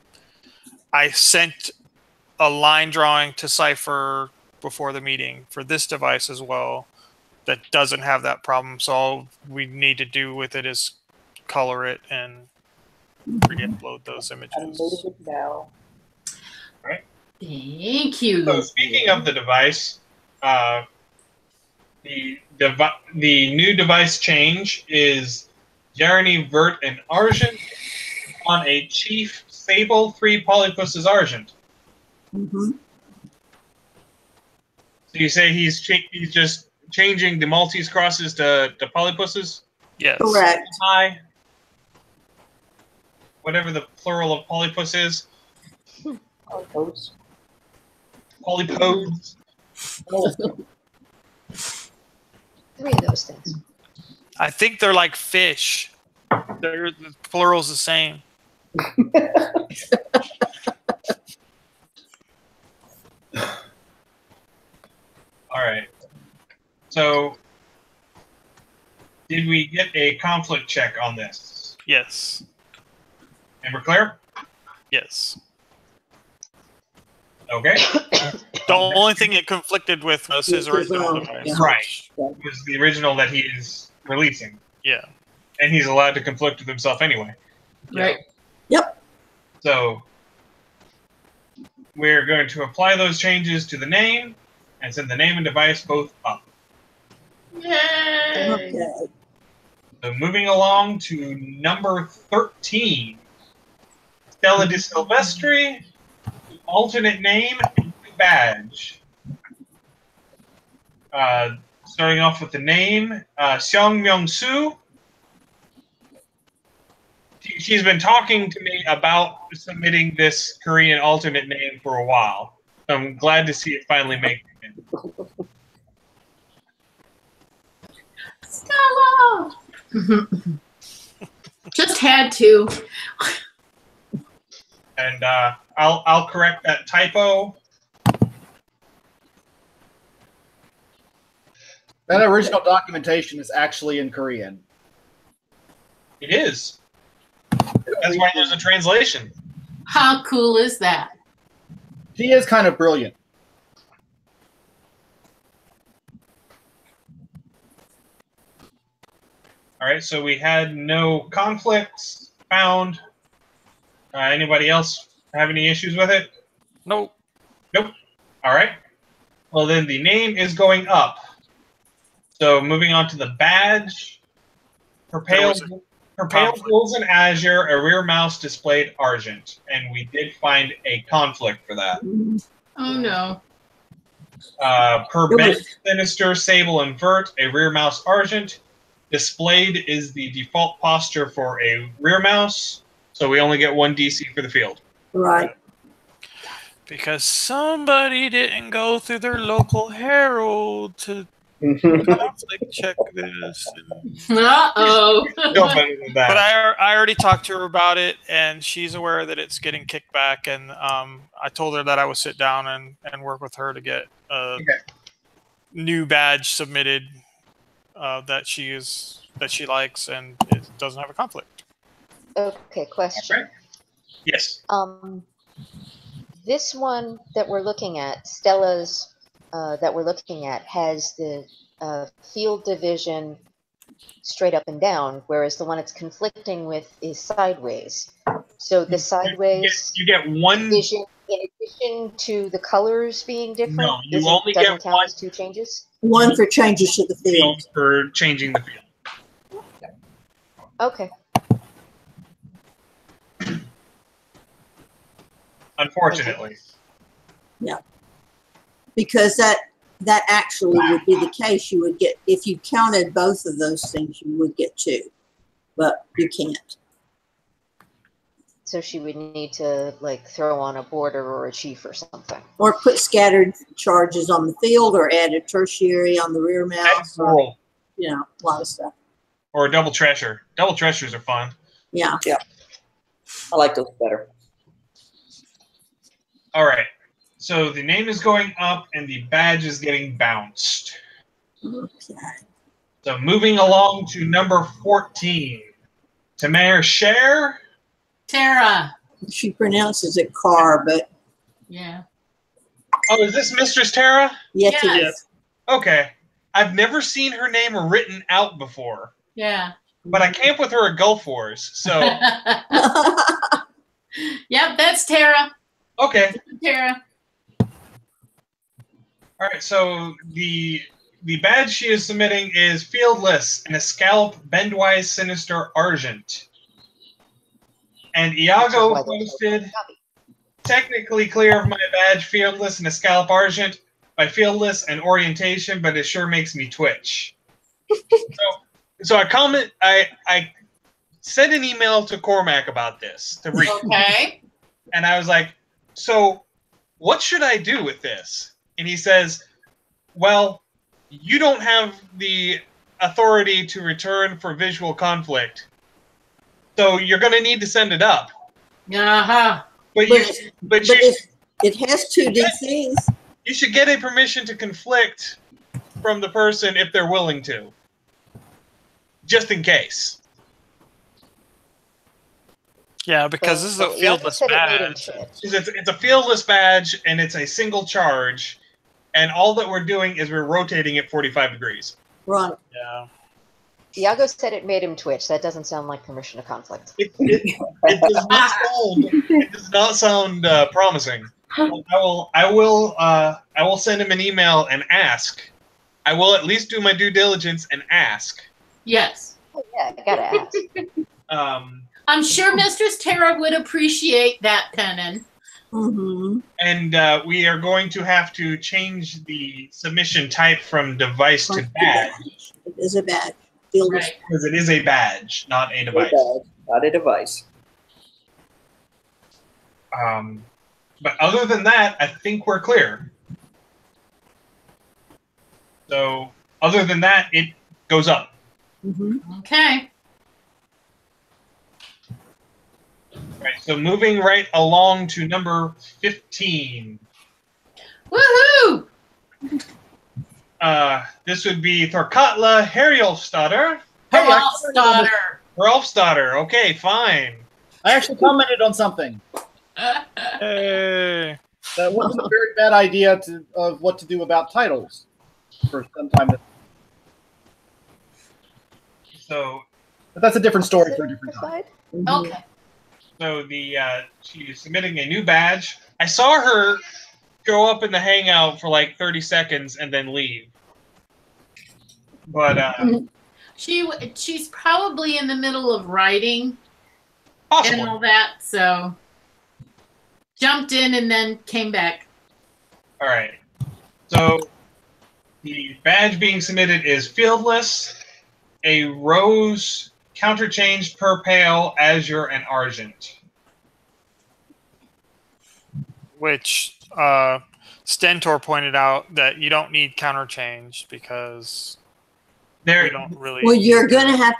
I sent a line drawing to Cypher before the meeting for this device as well that doesn't have that problem. So all we need to do with it is color it and re-upload those images. I'm moving it now. Right. Thank you. So speaking of the device, the new device change is Jeremy, Vert, and Argent on a Chief Sable 3 Polypuses Argent. Mm-hmm. So you say he's just changing the Maltese crosses to polypuses? Yes. Correct. Hi. Whatever the plural of polypus is. Polypose. Polypose. 3 of those things. I think they're like fish. The plural's the same. All right. So, did we get a conflict check on this? Yes. And we're clear? Yes. Okay. The only thing it conflicted with was his original device. Right. Was the original that he is releasing. Yeah. And he's allowed to conflict with himself anyway. Right. Yep. So, we're going to apply those changes to the name and send the name and device both up. Yay! Okay. So moving along to number 13. Stella de Silvestri, alternate name and badge. Starting off with the name, Seong Myung-soo. She's been talking to me about submitting this Korean alternate name for a while. So I'm glad to see it finally make it in. Stella! Just had to. And I'll correct that typo. That original documentation is actually in Korean. It is. That's why there's a translation. How cool is that? She is kind of brilliant. All right, so we had no conflicts found. Anybody else have any issues with it? Nope. Nope. All right. Well, then the name is going up. So moving on to the badge. For pale bulls in azure, a rear mouse displayed argent. And we did find a conflict for that. Oh, no. Per bench, sinister, sable, and vert, a rear mouse argent. Displayed is the default posture for a rear mouse. So we only get 1 DC for the field. Right. Because somebody didn't go through their local herald to conflict check this. Uh-oh. No better than that. But I already talked to her about it, and she's aware that it's getting kicked back. And I told her that I would sit down and work with her to get a new badge submitted that she likes, and it doesn't have a conflict. Okay, question. Right. Yes. This one that we're looking at, Stella's that we're looking at, has the field division straight up and down, whereas the one it's conflicting with is sideways. So the sideways you get 1 division, in addition to the colors being different, No, you only get doesn't count 1 as 2 changes? 1 for changes to the field. for changing the field. Okay. Unfortunately. Yeah. Because that actually would be the case. You would get, if you counted both of those things, you would get 2, but you can't. So she would need to like throw on a border or a chief or something. Or put scattered charges on the field, or add a tertiary on the rear mouse. Or, you know, a lot of stuff. Or a double treasure. Double treasures are fun. Yeah. Yeah. I like those better. All right. So the name is going up and the badge is getting bounced. Okay. So moving along to number 14. Tamar Share. Tara. She pronounces it car, but Yeah. Oh, is this Mistress Tara? yes, it Yes. is. Okay. I've never seen her name written out before, Yeah. but I camp with her at Gulf Wars. So, Yep, that's Tara. okay. Tara. All right, so the badge she is submitting is Fieldless, an Escallop Bendwise Sinister Argent. And Iago posted, technically clear of my badge, Fieldless and Escallop Argent, by Fieldless and Orientation, but it sure makes me twitch. So I sent an email to Cormac about this to read. Okay. And I was like, so what should I do with this? And he says, well, you don't have the authority to return for visual conflict. So you're going to need to send it up. Uh-huh. But it has 2 DCs. You should get a permission to conflict from the person if they're willing to. Just in case. Yeah, because this is a fieldless badge. It's a fieldless badge, and it's a single charge. And all that we're doing is we're rotating it 45 degrees. Right. Yeah. Iago said it made him twitch. That doesn't sound like permission to conflict. It does not sound promising. I will send him an email and ask. I will at least do my due diligence and ask. Yes. Oh, yeah, I gotta ask. I'm sure Mistress Tara would appreciate that, Pennon. Mm-hmm. And we are going to have to change the submission type from device to badge. It is a badge. Right. Because it is a badge, not a device. Not a device. But other than that, I think we're clear. So, other than that, it goes up. Mm-hmm. Okay. Right, so moving right along to number 15. Woohoo! This would be Thorkatla Herjolfsdottir. Herjolfsdottir. Okay, fine. I actually commented on something. Hey. That was a very bad idea of what to do about titles for some time. So But that's a different story for a different time. Okay. So she's submitting a new badge. I saw her go up in the hangout for like 30 seconds and then leave. But she's probably in the middle of writing possibly. and all that, so jumped in and then came back. All right. So the badge being submitted is fieldless, a rose counterchanged per pale, azure, and argent. Which Stentor pointed out that you don't need counterchange because we don't really. Well, you are going to have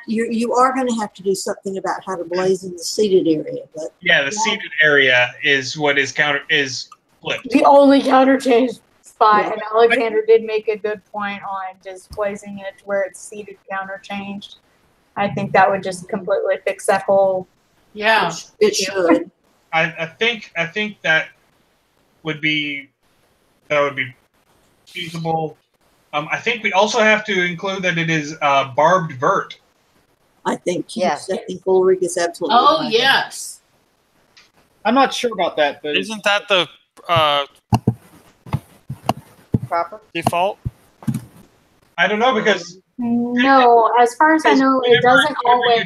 to do something about how to blaze in the seated area. But yeah, the seated area is what is flipped. The only counterchange spot, and Alexander did make a good point on just placing it where it's seated counterchanged. I think that would just completely fix that whole. Yeah, it should. I think that would be feasible. I think we also have to include that it is barbed vert. I think yes. I think Ulrich is absolutely. Oh right. yes. I'm not sure about that, but isn't that the proper default? I don't know because no, as far as I know, it doesn't always.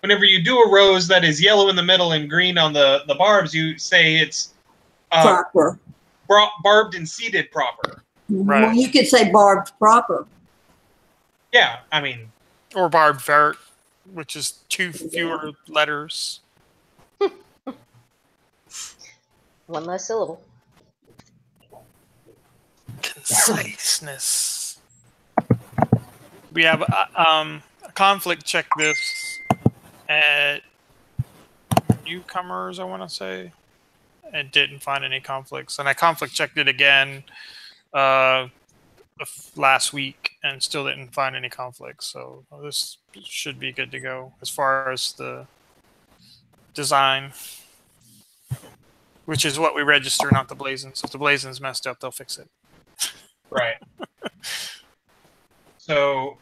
Whenever you do a rose that is yellow in the middle and green on the barbs, you say it's proper, barbed and seeded proper. Right. Well, you could say barbed proper. Yeah, I mean, or barbed vert, which is 2 fewer letters. One less syllable. Conciseness. We have a conflict check this at newcomers, I want to say, and didn't find any conflicts. And I conflict checked it again last week and still didn't find any conflicts. So this should be good to go as far as the design, which is what we register, not the blazons. So if the blazon's messed up, they'll fix it. Right. So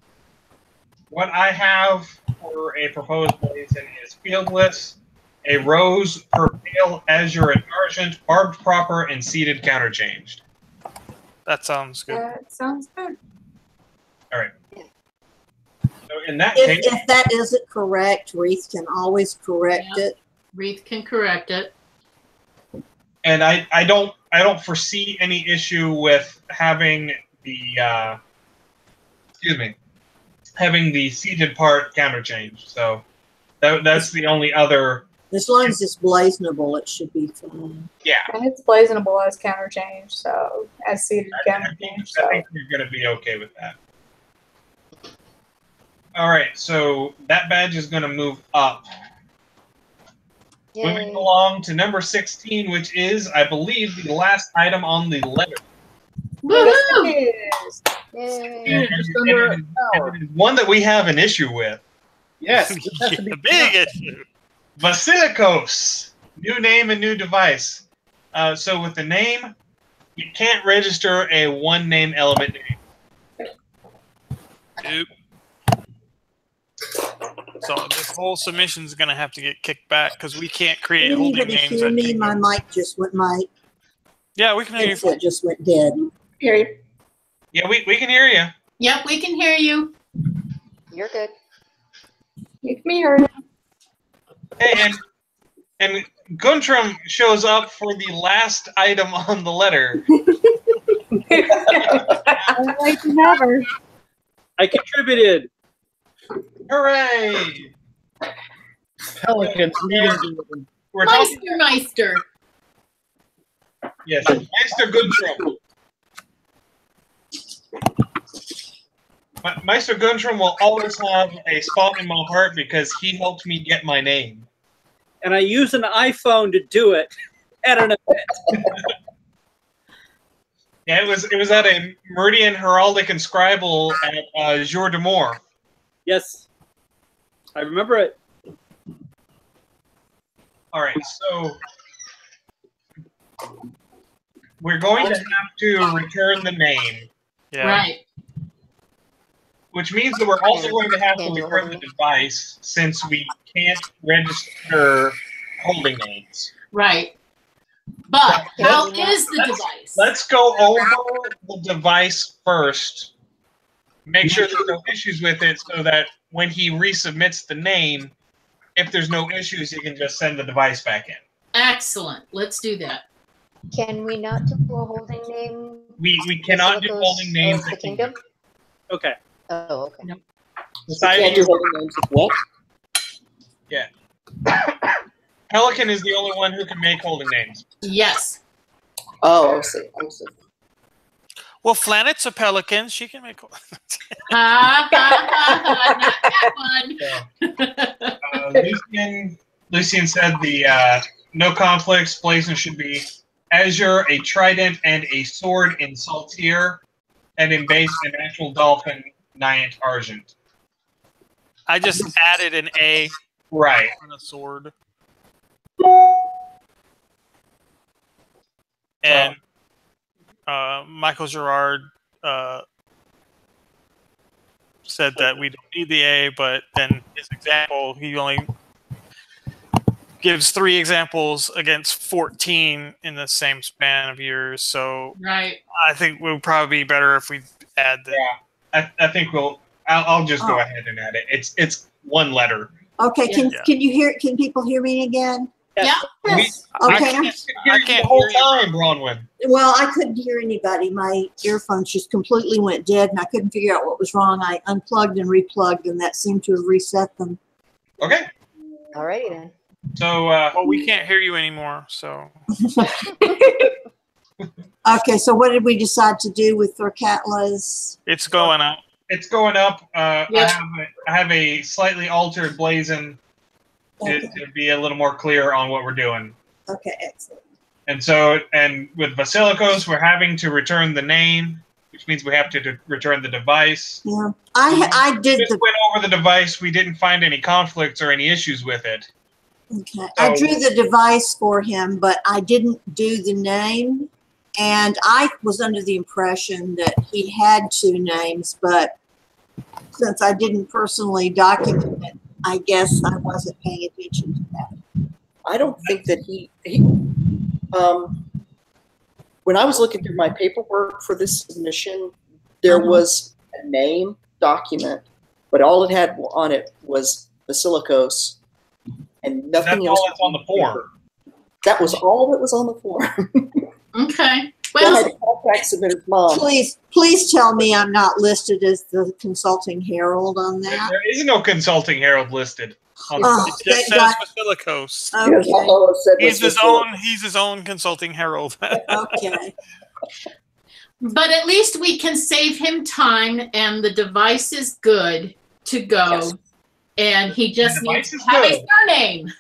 what I have for a proposed blazon is fieldless, a rose, per pale, azure, and argent, barbed proper, and seated counterchanged. That sounds good. That sounds good. All right. So in that If, case, if that isn't correct, Reith can always correct it. Reith can correct it. and I don't foresee any issue with having the having the seated part counterchange. So that's the only other. As long as it's blazonable, it should be fine. Yeah. And it's blazonable as counterchange, so as seated counterchange. I think you're going to be okay with that. All right, so that badge is going to move up. Yay. Moving along to number 16, which is, I believe, the last item on the letter. Woohoo! Yay. And it is one that we have an issue with. Yes. Yeah, big issue. Basilicos. New name and new device. So with the name, you can't register a one-name element name. Nope. So this whole submission is going to have to get kicked back because we can't create Can holding anybody names. hear me? My mic just went. My Yeah, we can hear you. headset just went dead. Hear you. Yeah, we can hear you. Yep, we can hear you. You're good. You can be heard. Hey, and Guntram shows up for the last item on the letter. Late never. I contributed. Hooray! Pelicans. We're talking, Meister. yes, Meister Guntram. Meister Guntram will always have a spot in my heart because he helped me get my name. And I use an iPhone to do it at an event. Yeah, it was at a Meridian Heraldic and Scribal at Jour de Mort. Yes. I remember it. All right, so we're going to have to return the name. Yeah. Right. which means that we're also going to have to Can't do a return the holding name. device since we can't register holding names. Right. But how Okay. is the device? Let's go over the device first. Make sure there's no issues with it so that when he resubmits the name, if there's no issues, he can just send the device back in. Excellent. Let's do that. Can we not do a holding name? We cannot do Basilicos holding names of the at kingdom? Okay. Oh, okay. You Society can't do holding names of what? Pelican is the only one who can make holding names. Yes. Oh, I see. I see. Well, Flanet's a pelican. She can make. Ha, ha, ha, ha. Not that one. Lucian said the no conflicts blazon should be azure, a trident, and a sword in saltire, and in base an actual dolphin, Niant Argent. I just added an A Right. on a sword. And Michael Gerard said that we don't need the A, but then his example, he only gives 3 examples against 14 in the same span of years. So Right. I think it would probably be better if we add the. Yeah, I think I'll just go ahead and add it. It's one letter. Okay, Yeah. can you hear? Can people hear me again? Yeah. Yes. I Okay. can't The hear whole you. time, Bronwyn. Well, I couldn't hear anybody. My earphones just completely went dead, and I couldn't figure out what was wrong. I unplugged and replugged, and that seemed to have reset them. Okay. Alrighty then. So Well, we can't hear you anymore. So Okay, so what did we decide to do with Thorcatla's? it's going out. it's going up. Yes. I have a slightly altered blazon to be a little more clear on what we're doing. Okay, excellent. And so, and with Basilicos, we're having to return the name, which means we have to return the device. Yeah, I did Just the. went over the device. We didn't find any conflicts or any issues with it. Okay, I drew the device for him, but I didn't do the name. And I was under the impression that he had 2 names, but since I didn't personally document it, I guess I wasn't paying attention to that. I don't think that he when I was looking through my paperwork for this submission, there was a name document, but all it had on it was Basilicos and nothing That's else. all that's on the form. That was all that was on the form. Okay. I had Well, to contact Submitter's mom. Please tell me I'm not listed as the consulting herald on that. There is no consulting herald listed. On Oh, It just thank says God. Basilicos. Yes, Okay, all it said was He's his own consulting herald. okay. but at least we can save him time, and the device is good to go. Yes. And he just The needs device to is have a good. surname.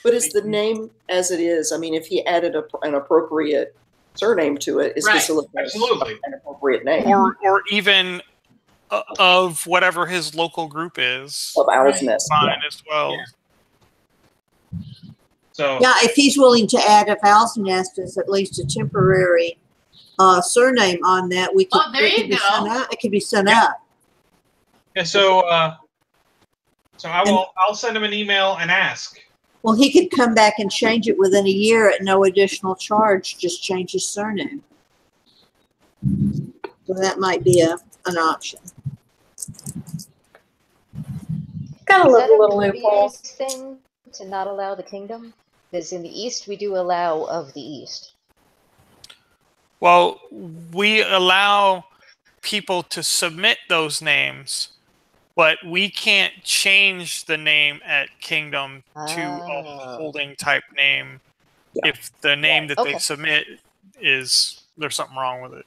But is the name as it is? I mean, if he added an appropriate surname to it, is Right. Basilicos Absolutely. an appropriate name or even of whatever his local group is. of Owl's Nest? Fine as well. Yeah. So Yeah, if he's willing to add a Owl's Nest as at least a temporary surname on that, we could. Oh, there it could you be go. sent out. It could be sent Yeah. up. yeah, so I'll send him an email and ask. Well, he could come back and change it within a year at no additional charge. Just change his surname. So that might be an option. Gotta Is love that a a little Meridies loophole. thing to not allow the kingdom? Because in the East, we do allow of the East. Well, we allow people to submit those names, but we can't change the name at Kingdom to a Ah. holding type name Yeah. if the name that they Okay. submit is there's something wrong with it.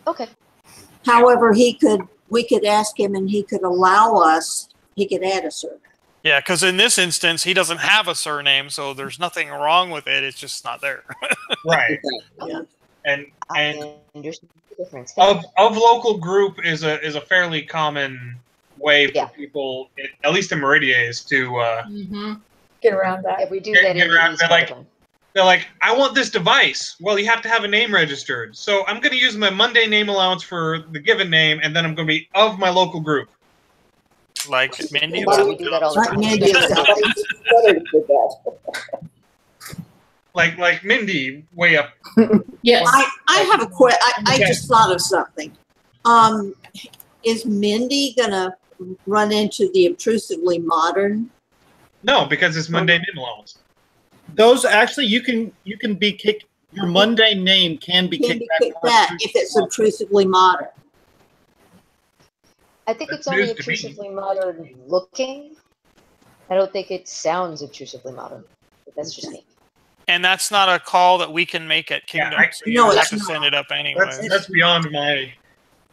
Okay. However, we could ask him, and he could allow us. He could add a surname. Yeah, because in this instance, he doesn't have a surname, so there's nothing wrong with it. It's just not there. Right. Yeah. And I understand the difference. of local group is a fairly common way for Yeah. people, at least in Meridies, to Mm-hmm. Get around Yeah, that. we do Get- that get in the around East. that, like- all the time. they're like, I want this device. Well, you have to have a name registered. So I'm going to use my Monday name allowance for the given name, and then I'm going to be of my local group. Like Mindy. Yeah, we do that all the Like time. Mindy Like Mindy, way up. Yes. I have a question. I just thought of something. Is Mindy gonna run into the obtrusively modern? No, because it's Monday name allowance. Those actually, you can be kicked. Your mundane name can be Can kicked be kicked back if it's obtrusively modern. I think That's it's only news to me. obtrusively modern looking. I don't think it sounds obtrusively modern. But that's just me. And that's not a call that we can make at Yeah, Kingdom. So you No, have it's to not. send it up anyway. That's beyond my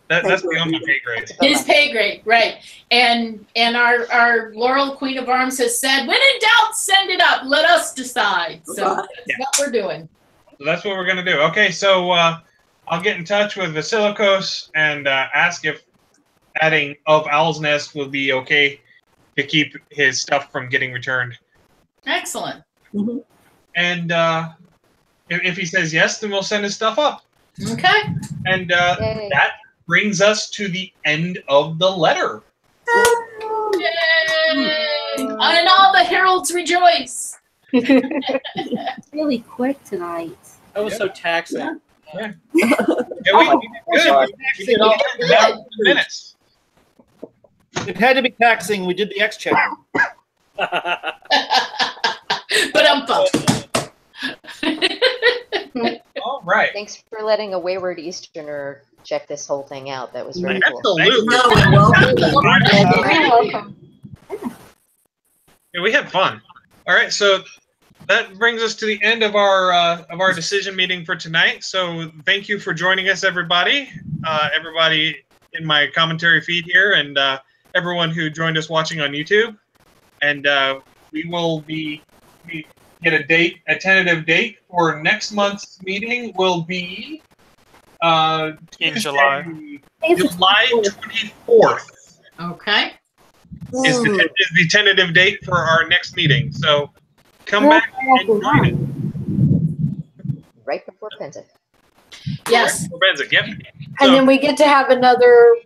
that's beyond my pay grade. His pay grade, right? And our Laurel Queen of Arms has said, when in doubt, send it up. Let us decide. So Right. that's what we're doing. So that's what we're gonna do. Okay, so I'll get in touch with Vasilikos and ask if adding of Owl's Nest will be okay to keep his stuff from getting returned. Excellent. Mhm. And if he says yes, then we'll send his stuff up. Okay. And Yay. that brings us to the end of the letter. Yay! And all the heralds rejoice. Really quick tonight. That was so taxing. Yeah, we did good. We did all that in minutes. It had to be taxing. We did the X check. But I'm All right. Thanks for letting a wayward Easterner check this whole thing out. That was very cool. Absolutely. No, welcome. You're welcome. Yeah, we had fun. All right, so that brings us to the end of our decision meeting for tonight. So thank you for joining us, everybody. Everybody in my commentary feed here, and everyone who joined us watching on YouTube. And we will get a tentative date for next month's meeting. Will be In Tuesday, July. July 24th. okay. Is the tentative date for our next meeting. So come back and join it. Right before Pensic. Yes. Benzik, yep. And So- then we get to have another,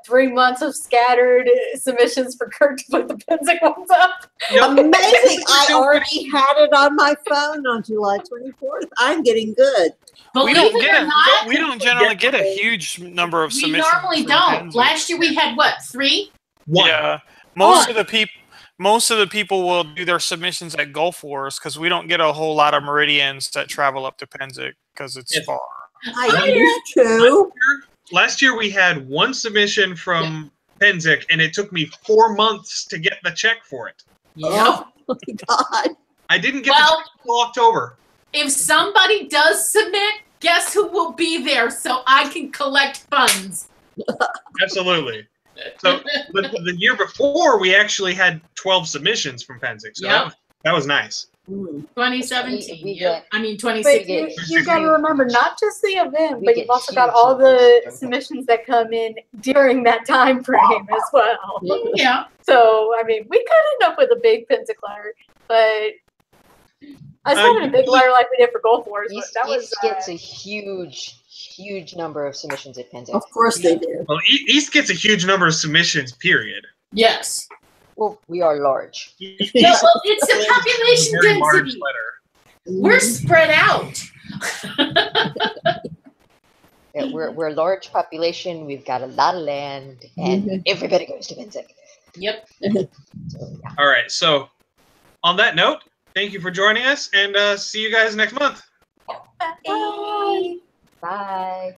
3 months of scattered submissions for Kurt to put the Pensic ones up. Amazing. I already had it on my phone on July 24th. I'm getting good. We Believe don't it or not, we don't generally get a huge number of we submissions. normally from don't. Pensic. Last year we had what, 3? One. Yeah, most of the people will do their submissions at Gulf Wars because we don't get a whole lot of Meridians that travel up to Pensic because it's Yes. far. I used to. Last year we had one submission from Penzic, and it took me 4 months to get the check for it. Oh my God. I didn't get Well- the check until October. If somebody does submit, guess who will be there so I can collect funds? Absolutely. So the year before, we actually had 12 submissions from Penzic. So Yep. that was nice. 2017. We yeah. get- I mean, But 2016. you got to remember, not just the event, We but get you've also got huge all the numbers. submissions that come in during that time frame as well. Yeah. So, I mean, we could end up with a big Pensic letter, but I still had a big letter like we did for Gulf Wars. But East, that was East gets a huge number of submissions at Pensic. Of course they do. Well, East gets a huge number of submissions, period. Yes. Well, we are large. No, well, it's the population Very large density. letter. We're spread out. Yeah, we're a large population. We've got a lot of land, and everybody goes to Pensic. Yep. So, yeah. All right. So on that note, thank you for joining us, and see you guys next month. Bye. Bye.